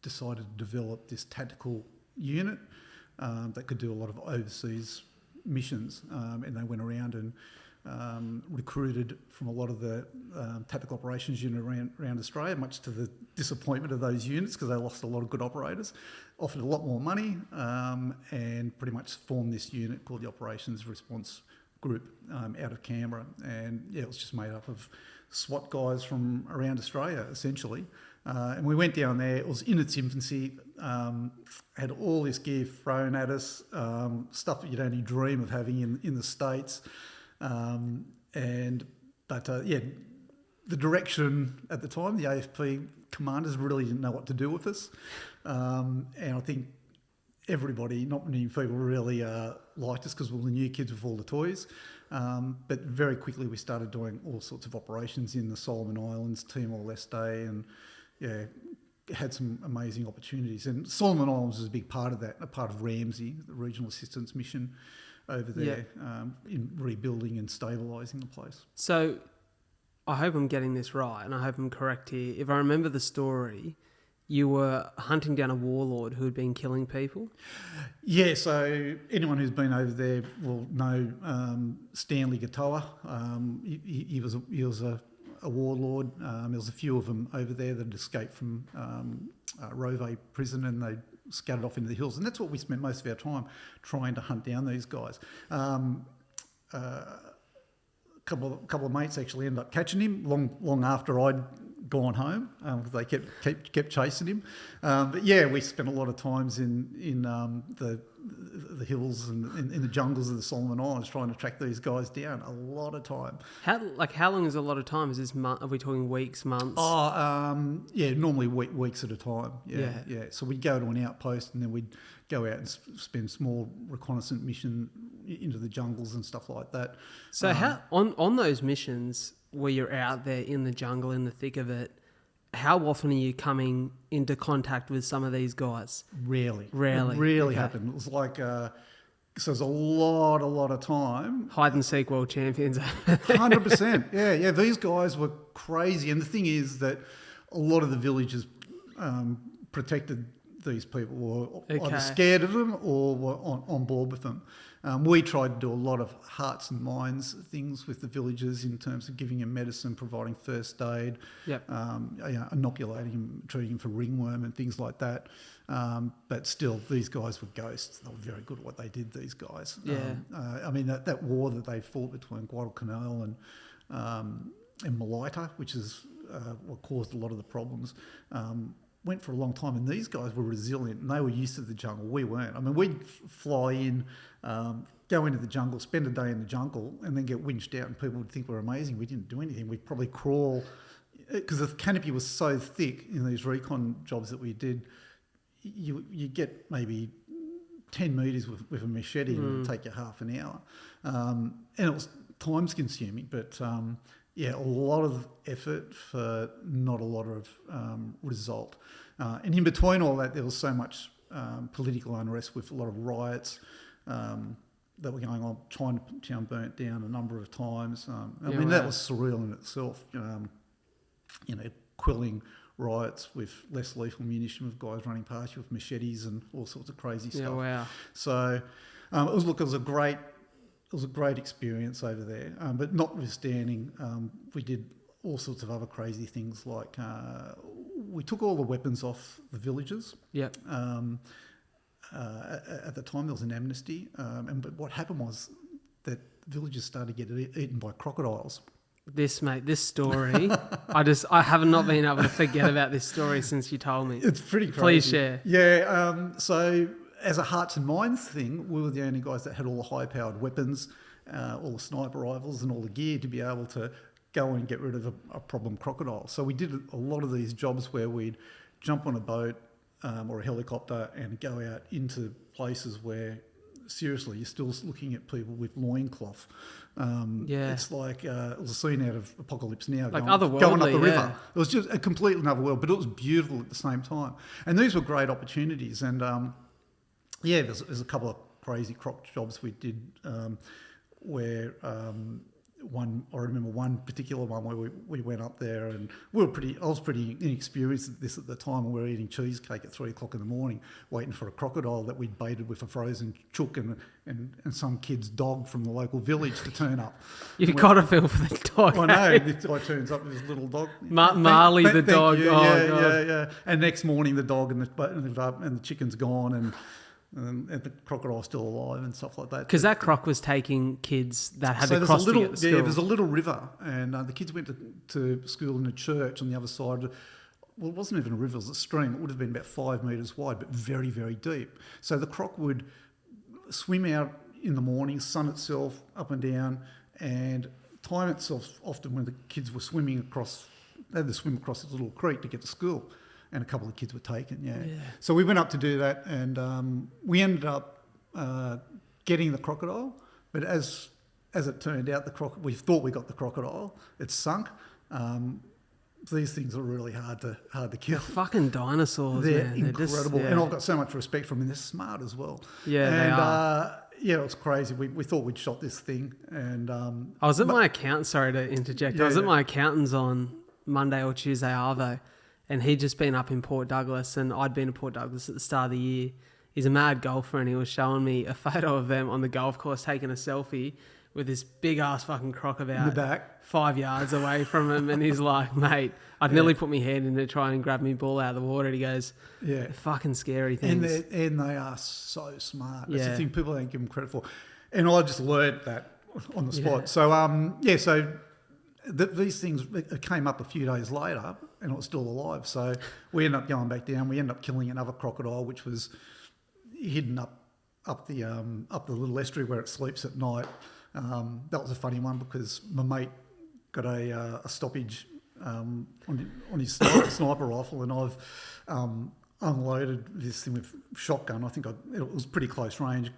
decided to develop this tactical unit that could do a lot of overseas missions, and they went around and recruited from a lot of the Tactical Operations Unit around Australia, much to the disappointment of those units because they lost a lot of good operators, offered a lot more money, and pretty much formed this unit called the Operations Response Group out of Canberra. And it was just made up of SWAT guys from around Australia, essentially, And we went down there. It was in its infancy. Had all this gear thrown at us, stuff that you'd only dream of having in the States. The direction at the time, the AFP commanders really didn't know what to do with us. And I think everybody, not many people really liked us because we were the new kids with all the toys. But very quickly we started doing all sorts of operations in the Solomon Islands, Timor-Leste, and had some amazing opportunities. And Solomon Islands was a big part of that, a part of Ramsey, the regional assistance mission over there, in rebuilding and stabilising the place. So I hope I'm getting this right, and I hope I'm correct here. If I remember the story, you were hunting down a warlord who had been killing people? Yeah, so anyone who's been over there will know Stanley Gatoa. He was a warlord. There was a few of them over there that had escaped from Rove prison, and they scattered off into the hills. And that's what we spent most of our time trying to hunt down these guys. Couple of mates actually ended up catching him long after I'd gone home because they kept chasing him. But yeah, we spent a lot of times in the hills and in the jungles of the Solomon Islands trying to track these guys down. A lot of time. How long is a lot of time? Is this are we talking weeks, months? Normally weeks at a time. Yeah. So we'd go to an outpost and then we'd go out and spend small reconnaissance mission into the jungles and stuff like that. So how on those missions where you're out there in the jungle, in the thick of it, how often are you coming into contact with some of these guys? Rarely. It Okay. really happened. It was like, so there's a lot of time. Hide and seek world champions. 100%. Yeah. These guys were crazy. And the thing is that a lot of the villages protected these people, were either scared of them or were on board with them. We tried to do a lot of hearts and minds things with the villagers in terms of giving them medicine, providing first aid, inoculating them, treating them for ringworm and things like that. But still, these guys were ghosts. They were very good at what they did, these guys. Yeah. That war that they fought between Guadalcanal and Malaita, which is what caused a lot of the problems, went for a long time, and these guys were resilient and they were used to the jungle. We weren't. I mean, we'd fly in, go into the jungle, spend a day in the jungle, and then get winched out, and people would think we're amazing. We didn't do anything. We'd probably crawl, because the canopy was so thick in these recon jobs that we did. You get maybe 10 metres with a machete, and it would take you half an hour. And it was times consuming, but a lot of effort for not a lot of result. And in between all that, there was so much political unrest with a lot of riots that were going on. Chinatown burnt down a number of times. That was surreal in itself. Quelling riots with less lethal munition, with guys running past you with machetes and all sorts of crazy stuff. Yeah, wow. So it was a great experience over there, but notwithstanding, we did all sorts of other crazy things, like we took all the weapons off the villagers. Yep. At the time, there was an amnesty, but what happened was that villagers started to get eaten by crocodiles. This story, I have not been able to forget about this story since you told me. It's pretty crazy. Please share. Yeah, so as a hearts and minds thing, we were the only guys that had all the high-powered weapons, all the sniper rifles and all the gear to be able to go and get rid of a problem crocodile. So we did a lot of these jobs where we'd jump on a boat or a helicopter and go out into places where, seriously, you're still looking at people with loincloth. It's like it was a scene out of Apocalypse Now, like going up the river. It was just a completely another world, but it was beautiful at the same time. And these were great opportunities. And there's a couple of crazy croc jobs we did where I remember one particular one where we went up there, and I was pretty inexperienced at this at the time, and we were eating cheesecake at 3 o'clock in the morning, waiting for a crocodile that we'd baited with a frozen chook and some kid's dog from the local village to turn up. You've got to feel for the dog. I know, this guy turns up with his little dog. Marley the dog. You. God. Yeah. And next morning the dog and the chicken's gone, and the crocodile's still alive and stuff like that. Because that croc was taking kids that had to cross to get to school. Yeah, there's a little river, and the kids went to school in a church on the other side well, it wasn't even a river, it was a stream. It would have been about 5 metres wide, but very, very deep. So the croc would swim out in the morning, sun itself up and down, and time itself often when the kids were swimming across, they had to swim across this little creek to get to school, and a couple of kids were taken, yeah. So we went up to do that, and we ended up getting the crocodile, but as it turned out, we thought we got the crocodile, it sunk. These things are really hard to kill. Fucking dinosaurs, They're man. incredible, and I've got so much respect for them, and they're smart as well. Yeah, and, they are. Yeah, it was crazy. We thought we'd shot this thing, and I was at my accountant. Sorry to interject. I was at my accountant's on Monday or Tuesday arvo, and he'd just been up in Port Douglas, and I'd been to Port Douglas at the start of the year. He's a mad golfer, and he was showing me a photo of them on the golf course taking a selfie with this big ass fucking croc about in the back 5 yards away from him, and he's like, "Mate, I'd nearly put my hand in to try and grab me ball out of the water." And he goes, "Yeah, fucking scary things." And they are so smart. That's the thing people don't give them credit for. And I just learned that on the spot. Yeah. So these things came up a few days later, and it was still alive. So we ended up going back down. We ended up killing another crocodile, which was hidden up the little estuary where it sleeps at night. That was a funny one because my mate got a stoppage on his sniper rifle, and I've unloaded this thing with shotgun. I think it was pretty close range.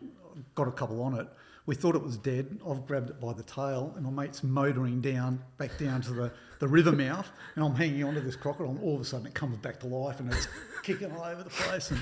Got a couple on it. We thought it was dead. I've grabbed it by the tail, and my mate's motoring back down to the river mouth, and I'm hanging onto this crocodile, and all of a sudden it comes back to life, and it's kicking all over the place. And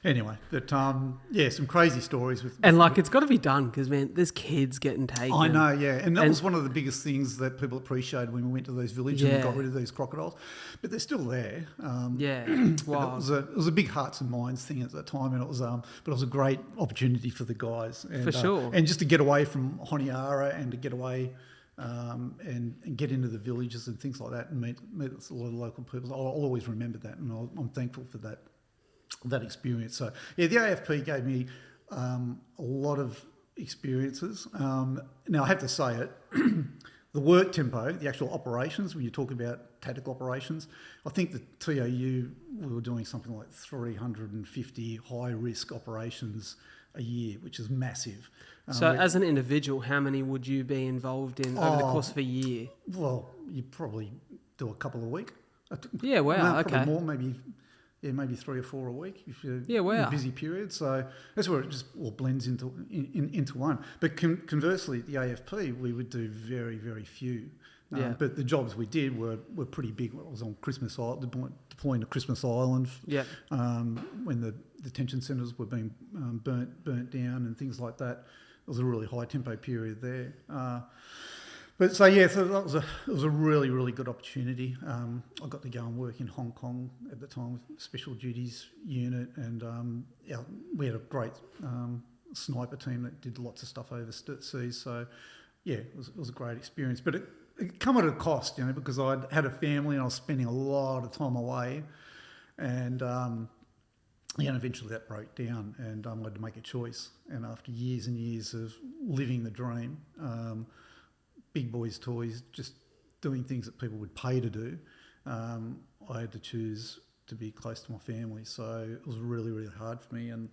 anyway, but some crazy stories and it's got to be done because, man, there's kids getting taken. I know, yeah, and that was one of the biggest things that people appreciated when we went to those villages and got rid of these crocodiles. But they're still there. It's wild. It was a big hearts and minds thing at that time, and it was but it was a great opportunity for the guys. And, for sure. And just to get away from Honiara and to get away. And get into the villages and things like that, and meet a lot of local people. I'll always remember that, and I'm thankful for that experience. So yeah, the AFP gave me a lot of experiences. Now I have to say it, the work tempo, the actual operations, when you talk about tactical operations, I think the TOU, we were doing something like 350 high risk operations a year, which is massive. So as an individual, how many would you be involved in over the course of a year? Well, you probably do a couple a week. Yeah, wow, okay. More, maybe 3 or 4 a week if you're in a busy period. So that's where it just all blends into one. But conversely, the AFP, we would do very, very few. But the jobs we did were pretty big. I was on Christmas Island, deploying to Christmas Island when the detention centres were being burnt down and things like that. It was a really high tempo period there. So it was a really, really good opportunity. I got to go and work in Hong Kong at the time with Special Duties Unit, and we had a great sniper team that did lots of stuff overseas. So yeah, it was a great experience. But it came at a cost, because I had a family and I was spending a lot of time away, and eventually that broke down, and I had to make a choice. And after years and years of living the dream, big boys' toys, just doing things that people would pay to do, I had to choose to be close to my family. So it was really, really hard for me, and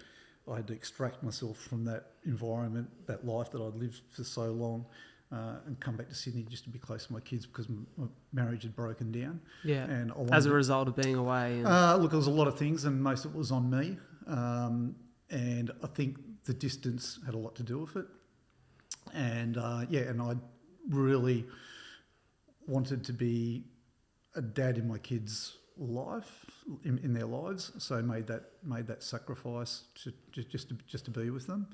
I had to extract myself from that environment, that life that I'd lived for so long, and come back to Sydney just to be close to my kids because my marriage had broken down. Yeah. And as a result of being away. Look, there was a lot of things, and most of it was on me. And I think the distance had a lot to do with it. And and I really wanted to be a dad in my kids' life, in their lives. So made that sacrifice just to be with them.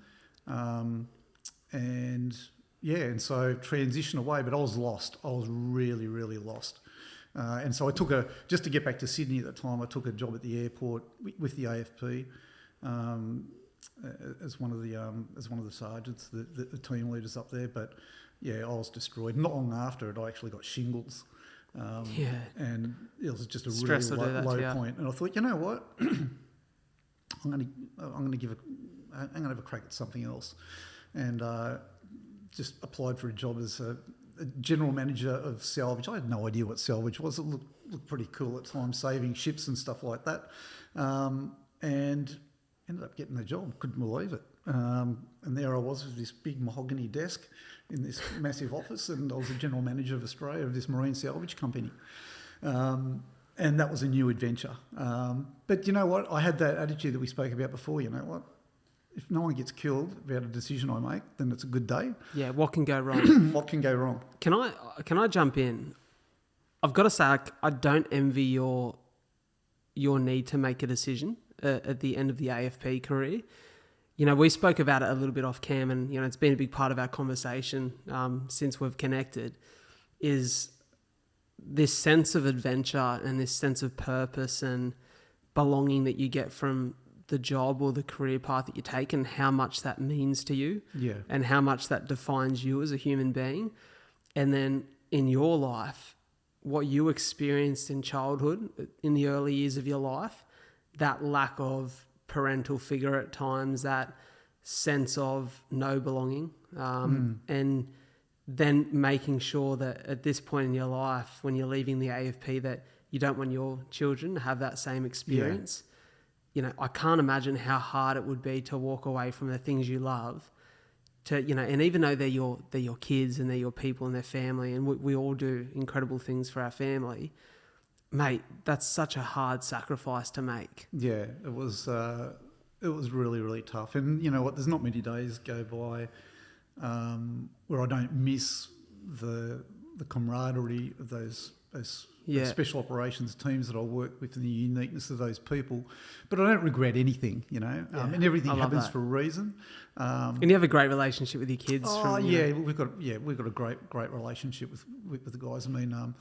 And so transition away, but I was lost. I was really, really lost. And so just to get back to Sydney at the time, I took a job at the airport with the AFP as one of the sergeants, the team leaders up there. But yeah, I was destroyed. Not long after it, I actually got shingles. And it was just a Stress really low point. point. And I thought, you know what, I'm going to have a crack at something else, and just applied for a job as a general manager of salvage. I had no idea what salvage was. It looked pretty cool at times, saving ships and stuff like that. And ended up getting the job. Couldn't believe it. And there I was with this big mahogany desk in this massive office, and I was the general manager of Australia of this marine salvage company. And that was a new adventure. But you know what? I had that attitude that we spoke about before. You know what? If no one gets killed about a decision I make, then it's a good day. Yeah, what can go wrong? What can go wrong? Can I jump in? I've got to say, I don't envy your need to make a decision at the end of the AFP career. You know, we spoke about it a little bit off cam, and you know, it's been a big part of our conversation since we've connected. Is this sense of adventure and this sense of purpose and belonging that you get from the job or the career path that you take, and how much that means to you, and how much that defines you as a human being. And then in your life, what you experienced in childhood, in the early years of your life, that lack of parental figure at times, that sense of no belonging, and then making sure that at this point in your life, when you're leaving the AFP, that you don't want your children to have that same experience. Yeah. You know, I can't imagine how hard it would be to walk away from the things you love to, you know, and even though they're your kids and they're your people and their family, and we all do incredible things for our family, mate, that's such a hard sacrifice to make. Yeah, it was really, really tough. And you know what, there's not many days go by where I don't miss the camaraderie of those special operations teams that I work with, and the uniqueness of those people. But I don't regret anything, you know, and everything happens for a reason. And you have a great relationship with your kids. We've got a great relationship with the guys. I mean,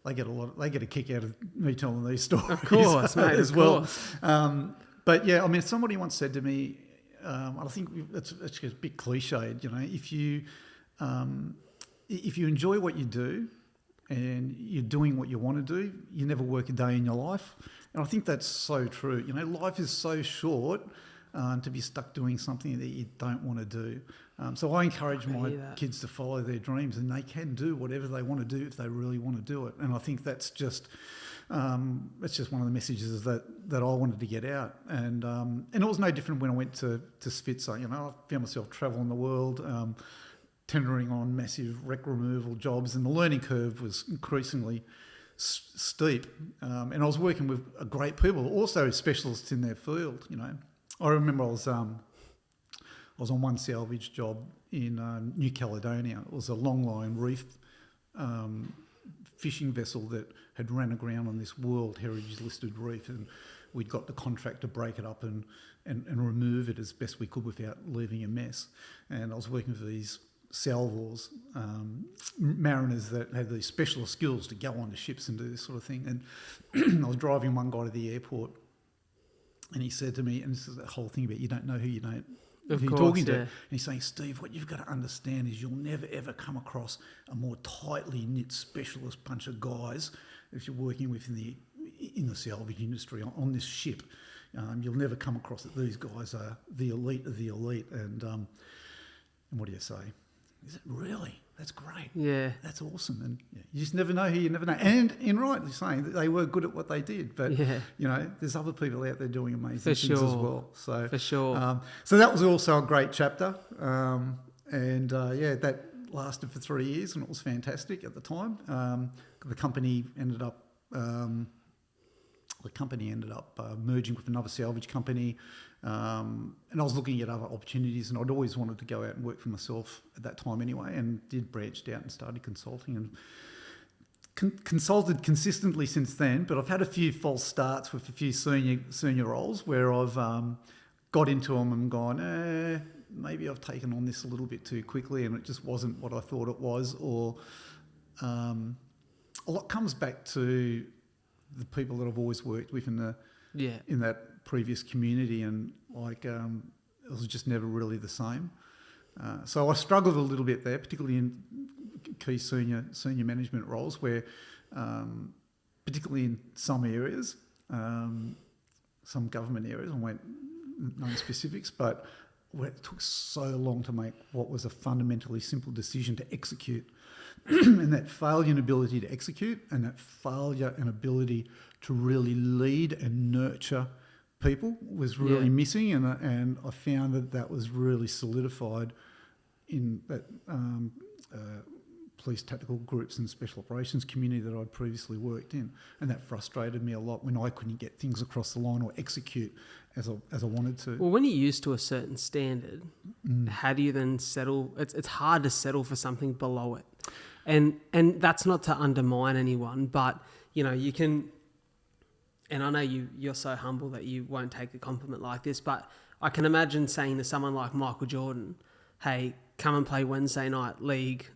they get a kick out of me telling these stories, of course, mate, as well. But yeah, I mean, somebody once said to me, I think it's just a bit cliched, you know, if you enjoy what you do and you're doing what you want to do, you never work a day in your life. And I think that's so true. You know, life is so short to be stuck doing something that you don't want to do. So I encourage my kids to follow their dreams, and they can do whatever they want to do if they really want to do it. And I think that's just one of the messages that I wanted to get out. And it was no different when I went to Svitzer. You know, I found myself travelling the world, tendering on massive wreck removal jobs, and the learning curve was increasingly steep. And I was working with great people, also specialists in their field. You know, I remember I was on one salvage job in New Caledonia. It was a longline reef fishing vessel that had ran aground on this World Heritage listed reef, and we'd got the contract to break it up and remove it as best we could without leaving a mess. And I was working with these salvors, mariners that had these specialist skills to go onto ships and do this sort of thing. And I was driving one guy to the airport, and he said to me, and this is the whole thing about you don't know who you're talking to. And he's saying, Steve, what you've got to understand is you'll never ever come across a more tightly knit specialist bunch of guys if you're working with in the salvage industry on this ship. You'll never come across it. These guys are the elite of the elite. And what do you say? Is it really? That's great. Yeah. That's awesome. And you just never know who you never know. And in rightly saying that they were good at what they did. But, you know, there's other people out there doing amazing things as well. So, for sure. So that was also a great chapter. That lasted for 3 years, and it was fantastic at the time. The company ended up merging with another salvage company. And I was looking at other opportunities, and I'd always wanted to go out and work for myself at that time anyway, and did branched out and started consulting, and consulted consistently since then. But I've had a few false starts with a few senior roles where I've got into them and gone, maybe I've taken on this a little bit too quickly, and it just wasn't what I thought it was. Or a lot comes back to the people that I've always worked with in that previous community, and it was just never really the same. So I struggled a little bit there, particularly in key senior management roles, where particularly in some areas, some government areas, I won't name specifics, but where it took so long to make what was a fundamentally simple decision to execute. And that failure and ability to execute, and that failure and ability to really lead and nurture people was really missing. And I found that was really solidified in that police tactical groups and special operations community that I'd previously worked in. And that frustrated me a lot when I couldn't get things across the line or execute as I wanted to. Well, when you're used to a certain standard, how do you then settle? It's hard to settle for something below it. And that's not to undermine anyone, but, you know, you can... And I know you're so humble that you won't take a compliment like this, but I can imagine saying to someone like Michael Jordan, hey, come and play Wednesday night league,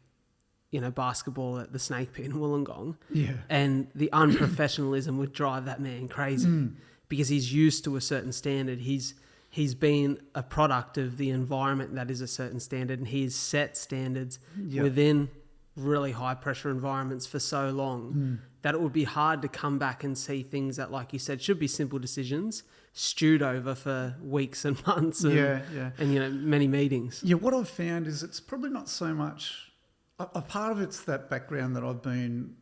you know, basketball at the Snake Pit in Wollongong. Yeah. And the unprofessionalism would drive that man crazy because he's used to a certain standard. He's been a product of the environment that is a certain standard, and he's set standards within really high pressure environments for so long that it would be hard to come back and see things that, like you said, should be simple decisions stewed over for weeks and months and you know, many meetings. Yeah, what I've found is it's probably not so much a part of it's that background that I've been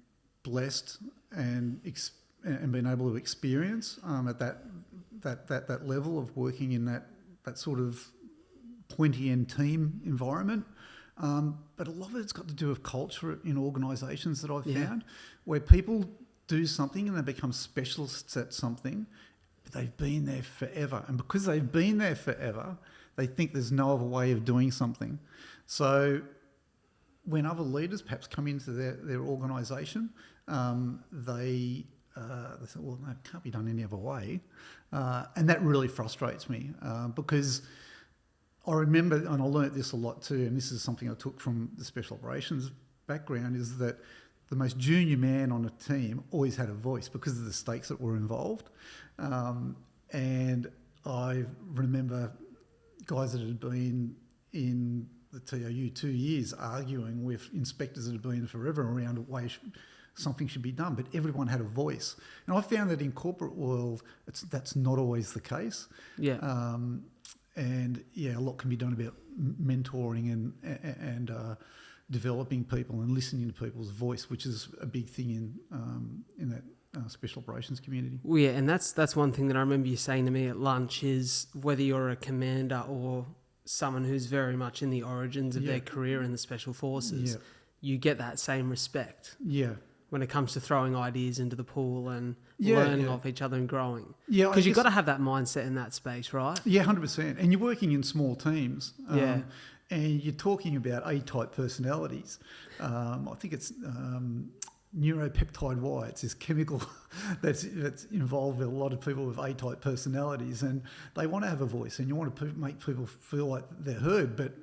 blessed and been able to experience at that level of working in that sort of pointy-end team environment. But a lot of it's got to do with culture in organisations that I've found, where people do something and they become specialists at something, but they've been there forever. And because they've been there forever, they think there's no other way of doing something. So when other leaders perhaps come into their organisation, they say, well, no, it can't be done any other way. And that really frustrates me because I remember, and I learnt this a lot too, and this is something I took from the special operations background, is that the most junior man on a team always had a voice because of the stakes that were involved. And I remember guys that had been in the TOU 2 years arguing with inspectors that had been forever around a way something should be done, but everyone had a voice. And I found that in corporate world, that's not always the case. Yeah. And a lot can be done about mentoring and developing people and listening to people's voice, which is a big thing in that special operations community. Well, yeah, and that's one thing that I remember you saying to me at lunch is whether you're a commander or someone who's very much in the origins of their career in the special forces, you get that same respect. Yeah. When it comes to throwing ideas into the pool and learning off each other and growing. Yeah. Because you've got to have that mindset in that space, right? Yeah, 100%. And you're working in small teams. And you're talking about A-type personalities. I think it's neuropeptide Y. It's this chemical that's involved with a lot of people with A-type personalities. And they want to have a voice and you want to make people feel like they're heard, but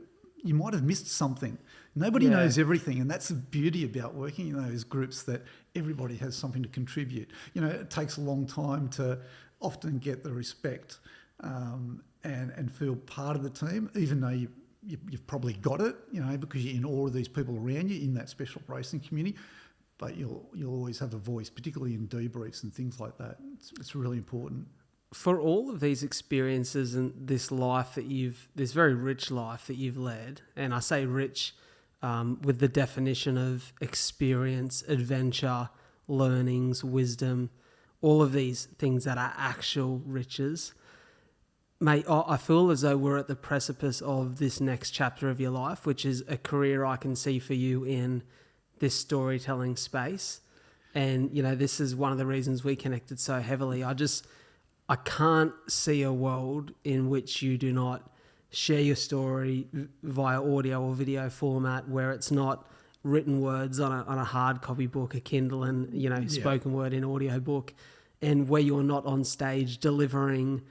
you might have missed something. Nobody knows everything, and that's the beauty about working in those groups, that everybody has something to contribute. You know, it takes a long time to often get the respect and feel part of the team, even though you've probably got it, you know, because you're in awe of these people around you in that special operations community. But you'll always have a voice, particularly in debriefs and things like that. It's really important. For all of these experiences and this life this very rich life that you've led, and I say rich with the definition of experience, adventure, learnings, wisdom, all of these things that are actual riches, mate, I feel as though we're at the precipice of this next chapter of your life, which is a career I can see for you in this storytelling space. And, you know, this is one of the reasons we connected so heavily. I can't see a world in which you do not share your story via audio or video format, where it's not written words on a hard copy book, a Kindle, and, you know, spoken word in audio book, and where you're not on stage delivering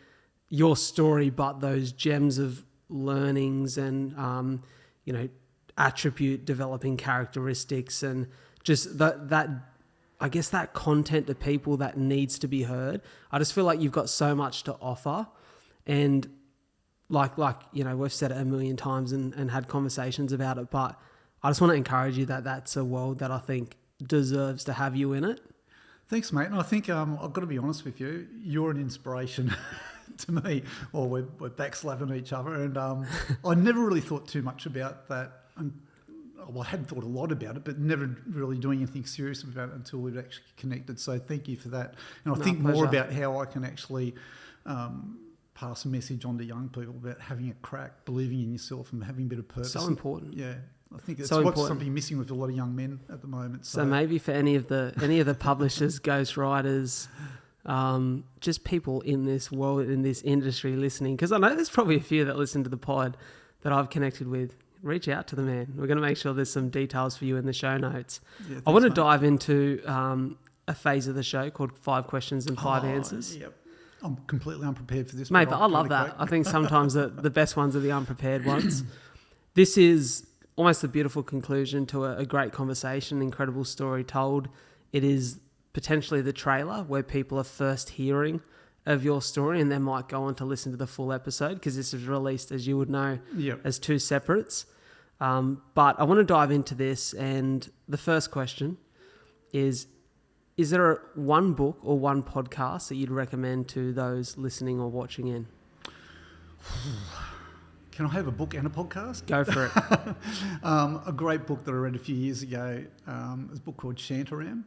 your story, but those gems of learnings and, you know, attribute developing characteristics and just that I guess that content to people that needs to be heard. I just feel like you've got so much to offer, and like you know, we've said it a million times and had conversations about it, but I just want to encourage you that that's a world that I think deserves to have you in it. Thanks, mate. And I think I've got to be honest with you, you're an inspiration to me, or we're backslapping each other. And I never really thought too much about that. Well, I hadn't thought a lot about it, but never really doing anything serious about it until we've actually connected. So thank you for that. And I think more about how I can actually pass a message on to young people about having a crack, believing in yourself and having a bit of purpose. So important. Yeah. I think it's something missing with a lot of young men at the moment. So maybe for any of the publishers, ghostwriters, just people in this world, in this industry listening, because I know there's probably a few that listen to the pod that I've connected with. Reach out to the man. We're going to make sure there's some details for you in the show notes. Yeah, I want to dive into a phase of the show called 5 questions and 5 answers. Yep. I'm completely unprepared for this. Mate, I love that. I think sometimes the best ones are the unprepared ones. This is almost the beautiful conclusion to a great conversation, incredible story told. It is potentially the trailer where people are first hearing of your story and then might go on to listen to the full episode because this is released, as you would know, as 2 separates. But I want to dive into this, and the first question is there one book or one podcast that you'd recommend to those listening or watching in? Can I have a book and a podcast? Go for it. A great book that I read a few years ago is a book called Shantaram.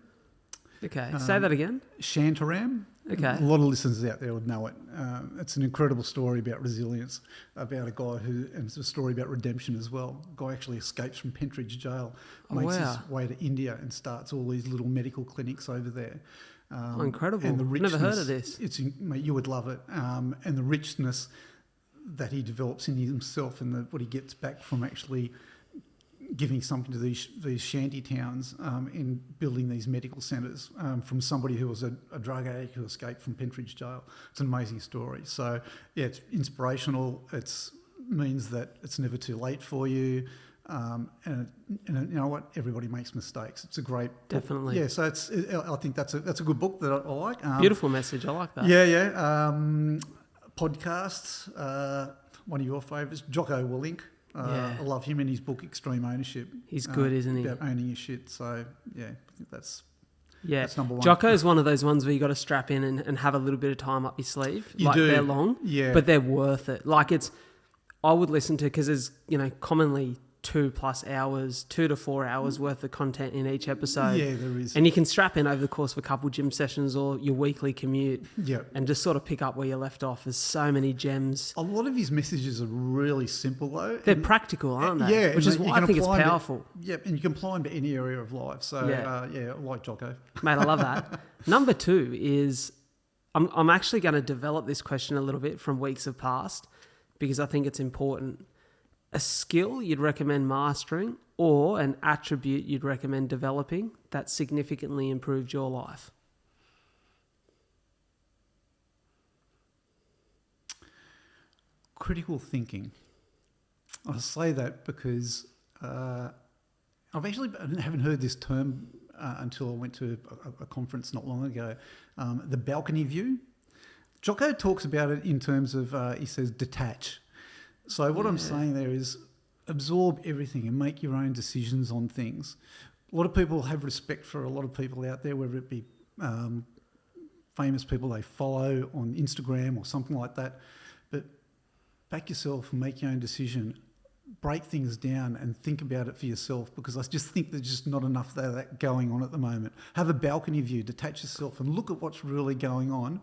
Okay, say that again. Shantaram. Okay. A lot of listeners out there would know it. It's an incredible story about resilience, about a guy and it's a story about redemption as well. A guy actually escapes from Pentridge jail, makes his way to India and starts all these little medical clinics over there. Incredible. And the richness, never heard of this. Mate, you would love it. And the richness that he develops in himself and what he gets back from actually giving something to these shanty towns in building these medical centres from somebody who was a drug addict who escaped from Pentridge jail. It's an amazing story. So, yeah, it's inspirational. It means that it's never too late for you. And you know what? Everybody makes mistakes. It's a great book. Definitely. Yeah, so I think that's a good book that I like. Beautiful message. I like that. Yeah. Podcasts, one of your favourites, Jocko Willink. I love him and his book Extreme Ownership. He's good, isn't he? About owning your shit. So, yeah, I think that's number one. Jocko is one of those ones where you got to strap in and have a little bit of time up your sleeve. You do. They're long, but they're worth it. I would listen to, because there's, commonly 2+ hours, 2 to 4 hours worth of content in each episode. Yeah, there is. And you can strap in over the course of a couple gym sessions or your weekly commute and just sort of pick up where you left off. There's so many gems. A lot of his messages are really simple, though. They're practical, aren't they? Yeah. Which is why I think it's powerful. And you can apply them to any area of life. So, I like Jocko. Mate, I love that. Number 2 is, I'm actually going to develop this question a little bit from weeks of past because I think it's important. A skill you'd recommend mastering or an attribute you'd recommend developing that significantly improved your life? Critical thinking. I say that because I haven't heard this term until I went to a conference not long ago, the balcony view. Jocko talks about it in terms of, he says, detach. So what I'm saying there is absorb everything and make your own decisions on things. A lot of people have respect for a lot of people out there, whether it be famous people they follow on Instagram or something like that. But back yourself and make your own decision. Break things down and think about it for yourself, because I just think there's just not enough of that going on at the moment. Have a balcony view, detach yourself and look at what's really going on.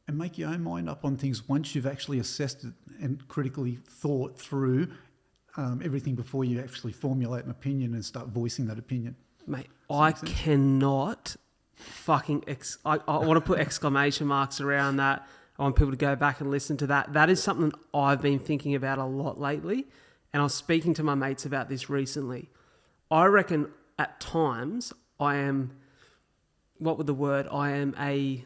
And make your own mind up on things once you've actually assessed it and critically thought through everything before you actually formulate an opinion and start voicing that opinion. Mate, I cannot fucking... I want to put exclamation marks around that. I want people to go back and listen to that. That is something I've been thinking about a lot lately, and I was speaking to my mates about this recently. I reckon at times I am... What would the word? I am a...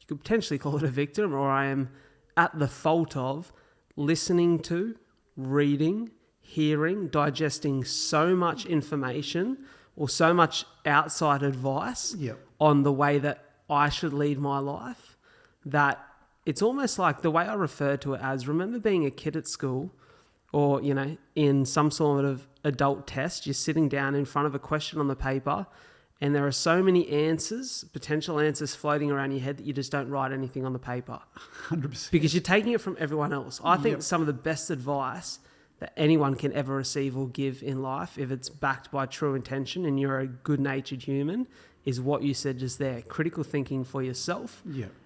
You could potentially call it a victim, or I am at the fault of listening to, reading, hearing, digesting so much information or so much outside advice on the way that I should lead my life, that it's almost like the way I refer to it as, remember being a kid at school or, in some sort of adult test, you're sitting down in front of a question on the paper And there are so many answers, potential answers floating around your head that you just don't write anything on the paper. 100%. Because you're taking it from everyone else. I think Yep. some of the best advice that anyone can ever receive or give in life, if it's backed by true intention and you're a good-natured human, is what you said just there. Critical thinking for yourself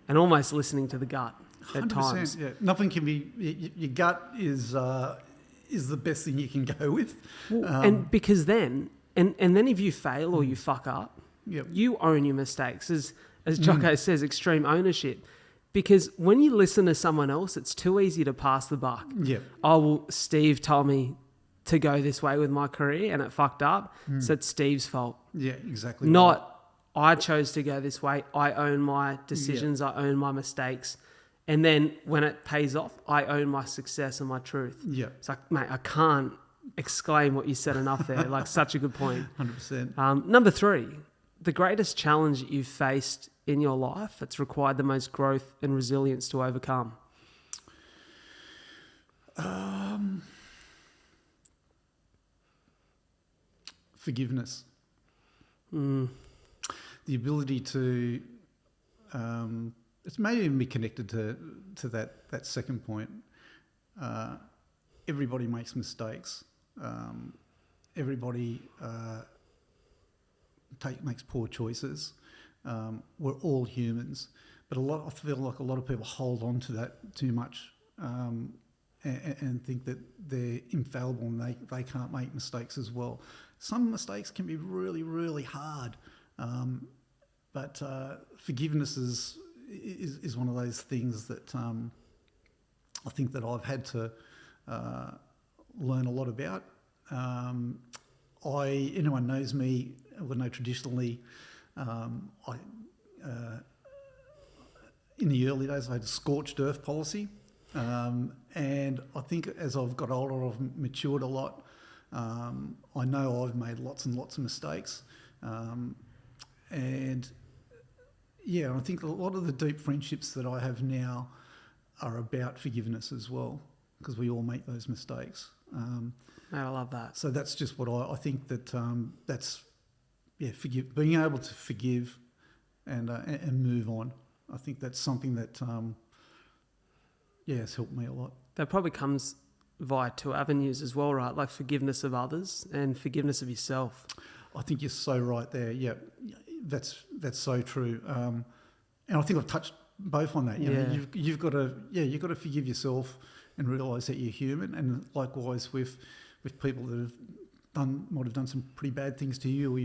and almost listening to the gut at 100%, times. yeah. Nothing can be... Your gut is the best thing you can go with. And because then... And then if you fail or you fuck up, you own your mistakes. As Jocko says, extreme ownership. Because when you listen to someone else, it's too easy to pass the buck. Yeah. Oh, well, Steve told me to go this way with my career and it fucked up, so it's Steve's fault. Yeah, exactly. Not, I chose to go this way. I own my decisions. I own my mistakes. And then when it pays off, I own my success and my truth. Yeah. It's like, mate, I can't exclaim what you said enough there. Like, such a good point. 100%. Number 3, the greatest challenge that you've faced in your life that's required the most growth and resilience to overcome. Forgiveness. The ability to... it's maybe even be connected to that second point. Everybody makes mistakes. Everybody makes poor choices. We're all humans, but I feel like a lot of people hold on to that too much and think that they're infallible and they can't make mistakes as well. Some mistakes can be really, really hard, but forgiveness is one of those things that I think that I've had to learn a lot about. Anyone knows me will know traditionally, in the early days I had a scorched earth policy, and I think as I've got older I've matured a lot. I know I've made lots and lots of mistakes, and I think a lot of the deep friendships that I have now are about forgiveness as well, because we all make those mistakes. I love that. So that's just what I think that being able to forgive and move on. I think that's something that has helped me a lot. That probably comes via 2 avenues as well, right? Like forgiveness of others and forgiveness of yourself. I think you're so right there. Yeah, that's so true. And I think I've touched both on that. You know, you've got to forgive yourself and realise that you're human, and likewise with people that might have done some pretty bad things to you or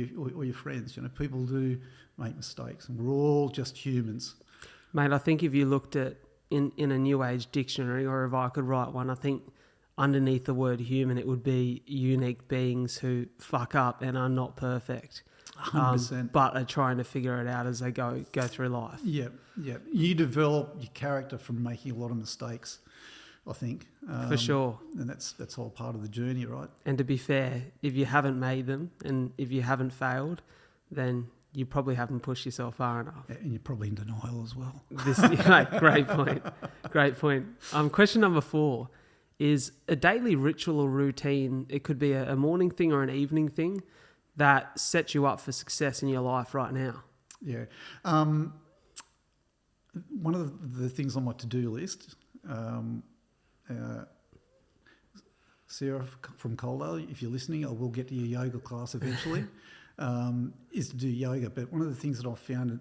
your friends. You know, people do make mistakes, and we're all just humans. Mate, I think if you looked at in a New Age dictionary, or if I could write one, I think underneath the word human it would be unique beings who fuck up and are not perfect. 100%. But are trying to figure it out as they go through life. Yeah. You develop your character from making a lot of mistakes, I think. For sure. And that's all part of the journey, right? And to be fair, if you haven't made them and if you haven't failed, then you probably haven't pushed yourself far enough. And you're probably in denial as well. Great point. Great point. Question number 4 is a daily ritual or routine. It could be a morning thing or an evening thing that sets you up for success in your life right now. Yeah. One of the things on my to-do list, Sarah from Coldale, if you're listening, I will get to your yoga class eventually, is to do yoga. But one of the things that I've found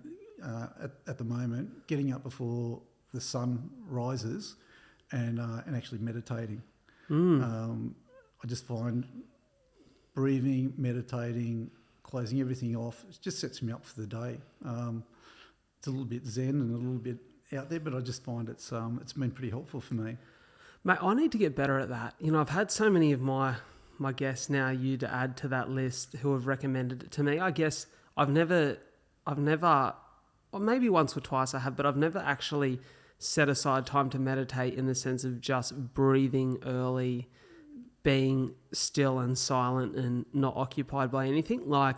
at the moment, getting up before the sun rises and actually meditating. I just find breathing, meditating, closing everything off, it just sets me up for the day. It's a little bit zen and a little bit out there, but I just find it's been pretty helpful for me. Mate, I need to get better at that. You know, I've had so many of my guests, now you to add to that list, who have recommended it to me. I guess I've never, or maybe once or twice I have, but I've never actually set aside time to meditate in the sense of just breathing early, being still and silent and not occupied by anything. Like,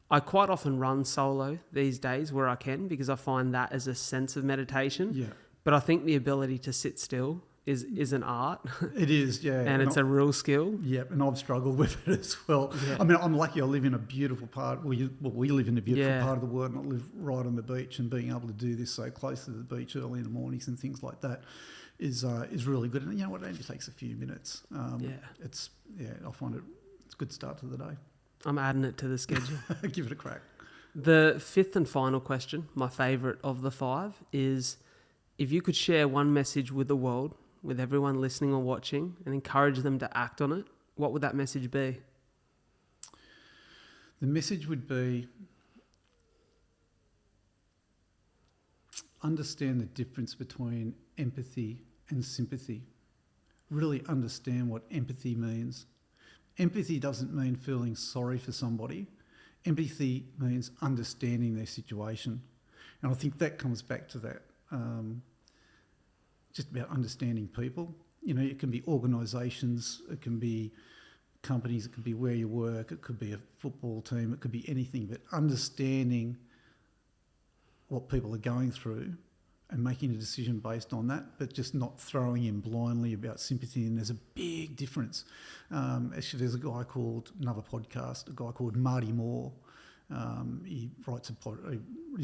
I quite often run solo these days where I can, because I find that as a sense of meditation. Yeah. But I think the ability to sit still is an art. It is, yeah. And it's a real skill. Yeah, and I've struggled with it as well. Yeah. I mean, I'm lucky I live in a beautiful part, we live in a beautiful part of the world, and I live right on the beach, and being able to do this so close to the beach early in the mornings and things like that is really good. And you know what, it only takes a few minutes. I find it's a good start to the day. I'm adding it to the schedule. Give it a crack. The fifth and final question, my favourite of the 5, is if you could share one message with the world, with everyone listening or watching, and encourage them to act on it, what would that message be? The message would be understand the difference between empathy and sympathy. Really understand what empathy means. Empathy doesn't mean feeling sorry for somebody. Empathy means understanding their situation. And I think that comes back to that, just about understanding people. You know, it can be organisations, it can be companies, it could be where you work, it could be a football team, it could be anything, but understanding what people are going through and making a decision based on that, but just not throwing in blindly about sympathy. And there's a big difference. Actually, there's another podcast, a guy called Marty Moore. He's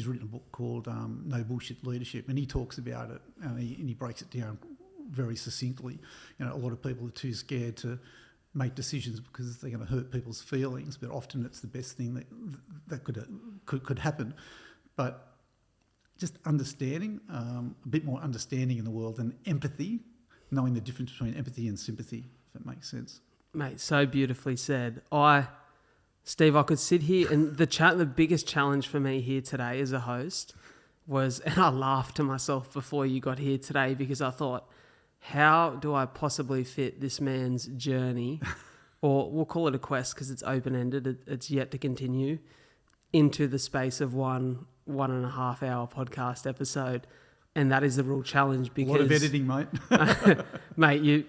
written a book called No Bullshit Leadership, and he talks about it, and he breaks it down very succinctly. You know, a lot of people are too scared to make decisions because they're going to hurt people's feelings, but often it's the best thing that could happen. But just understanding, a bit more understanding in the world, and empathy, knowing the difference between empathy and sympathy, if that makes sense. Mate, so beautifully said. Steve, I could sit here, and the biggest challenge for me here today as a host was, and I laughed to myself before you got here today, because I thought, how do I possibly fit this man's journey, or we'll call it a quest because it's open-ended, it's yet to continue, into the space of 1.5 hour podcast episode. And that is the real challenge, because... A lot of editing, mate. Mate,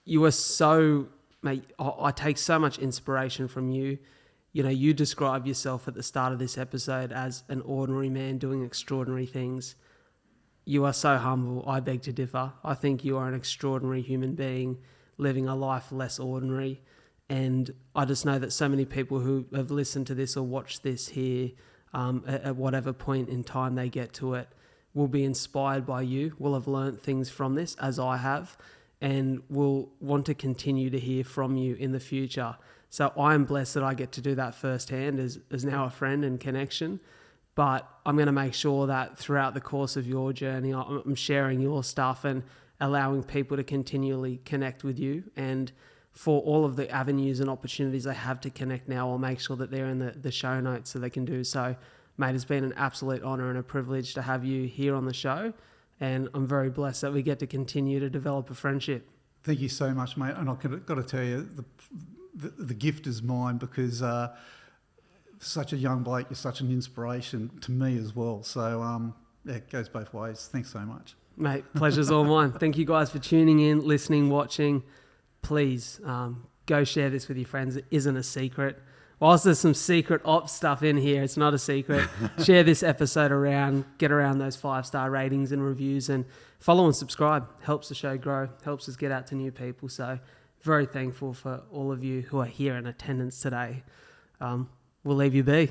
you are so... Mate, I take so much inspiration from you. You know, you describe yourself at the start of this episode as an ordinary man doing extraordinary things. You are so humble. I beg to differ. I think you are an extraordinary human being living a life less ordinary. And I just know that so many people who have listened to this or watched this here at whatever point in time they get to it will be inspired by you, will have learnt things from this, as I have, and will want to continue to hear from you in the future. So I'm blessed that I get to do that firsthand as now a friend and connection. But I'm going to make sure that throughout the course of your journey, I'm sharing your stuff and allowing people to continually connect with you. And for all of the avenues and opportunities they have to connect now, I'll make sure that they're in the show notes so they can do so. Mate, it's been an absolute honour and a privilege to have you here on the show. And I'm very blessed that we get to continue to develop a friendship. Thank you so much, mate. And I've got to tell you, the gift is mine, because such a young bloke, you're such an inspiration to me as well. So it goes both ways. Thanks so much. Mate, pleasure's all mine. Thank you guys for tuning in, listening, watching. Please go share this with your friends. It isn't a secret. Whilst there's some secret ops stuff in here, it's not a secret. Share this episode around, get around those 5-star ratings and reviews, and follow and subscribe. Helps the show grow, helps us get out to new people. So very thankful for all of you who are here in attendance today. We'll leave you be.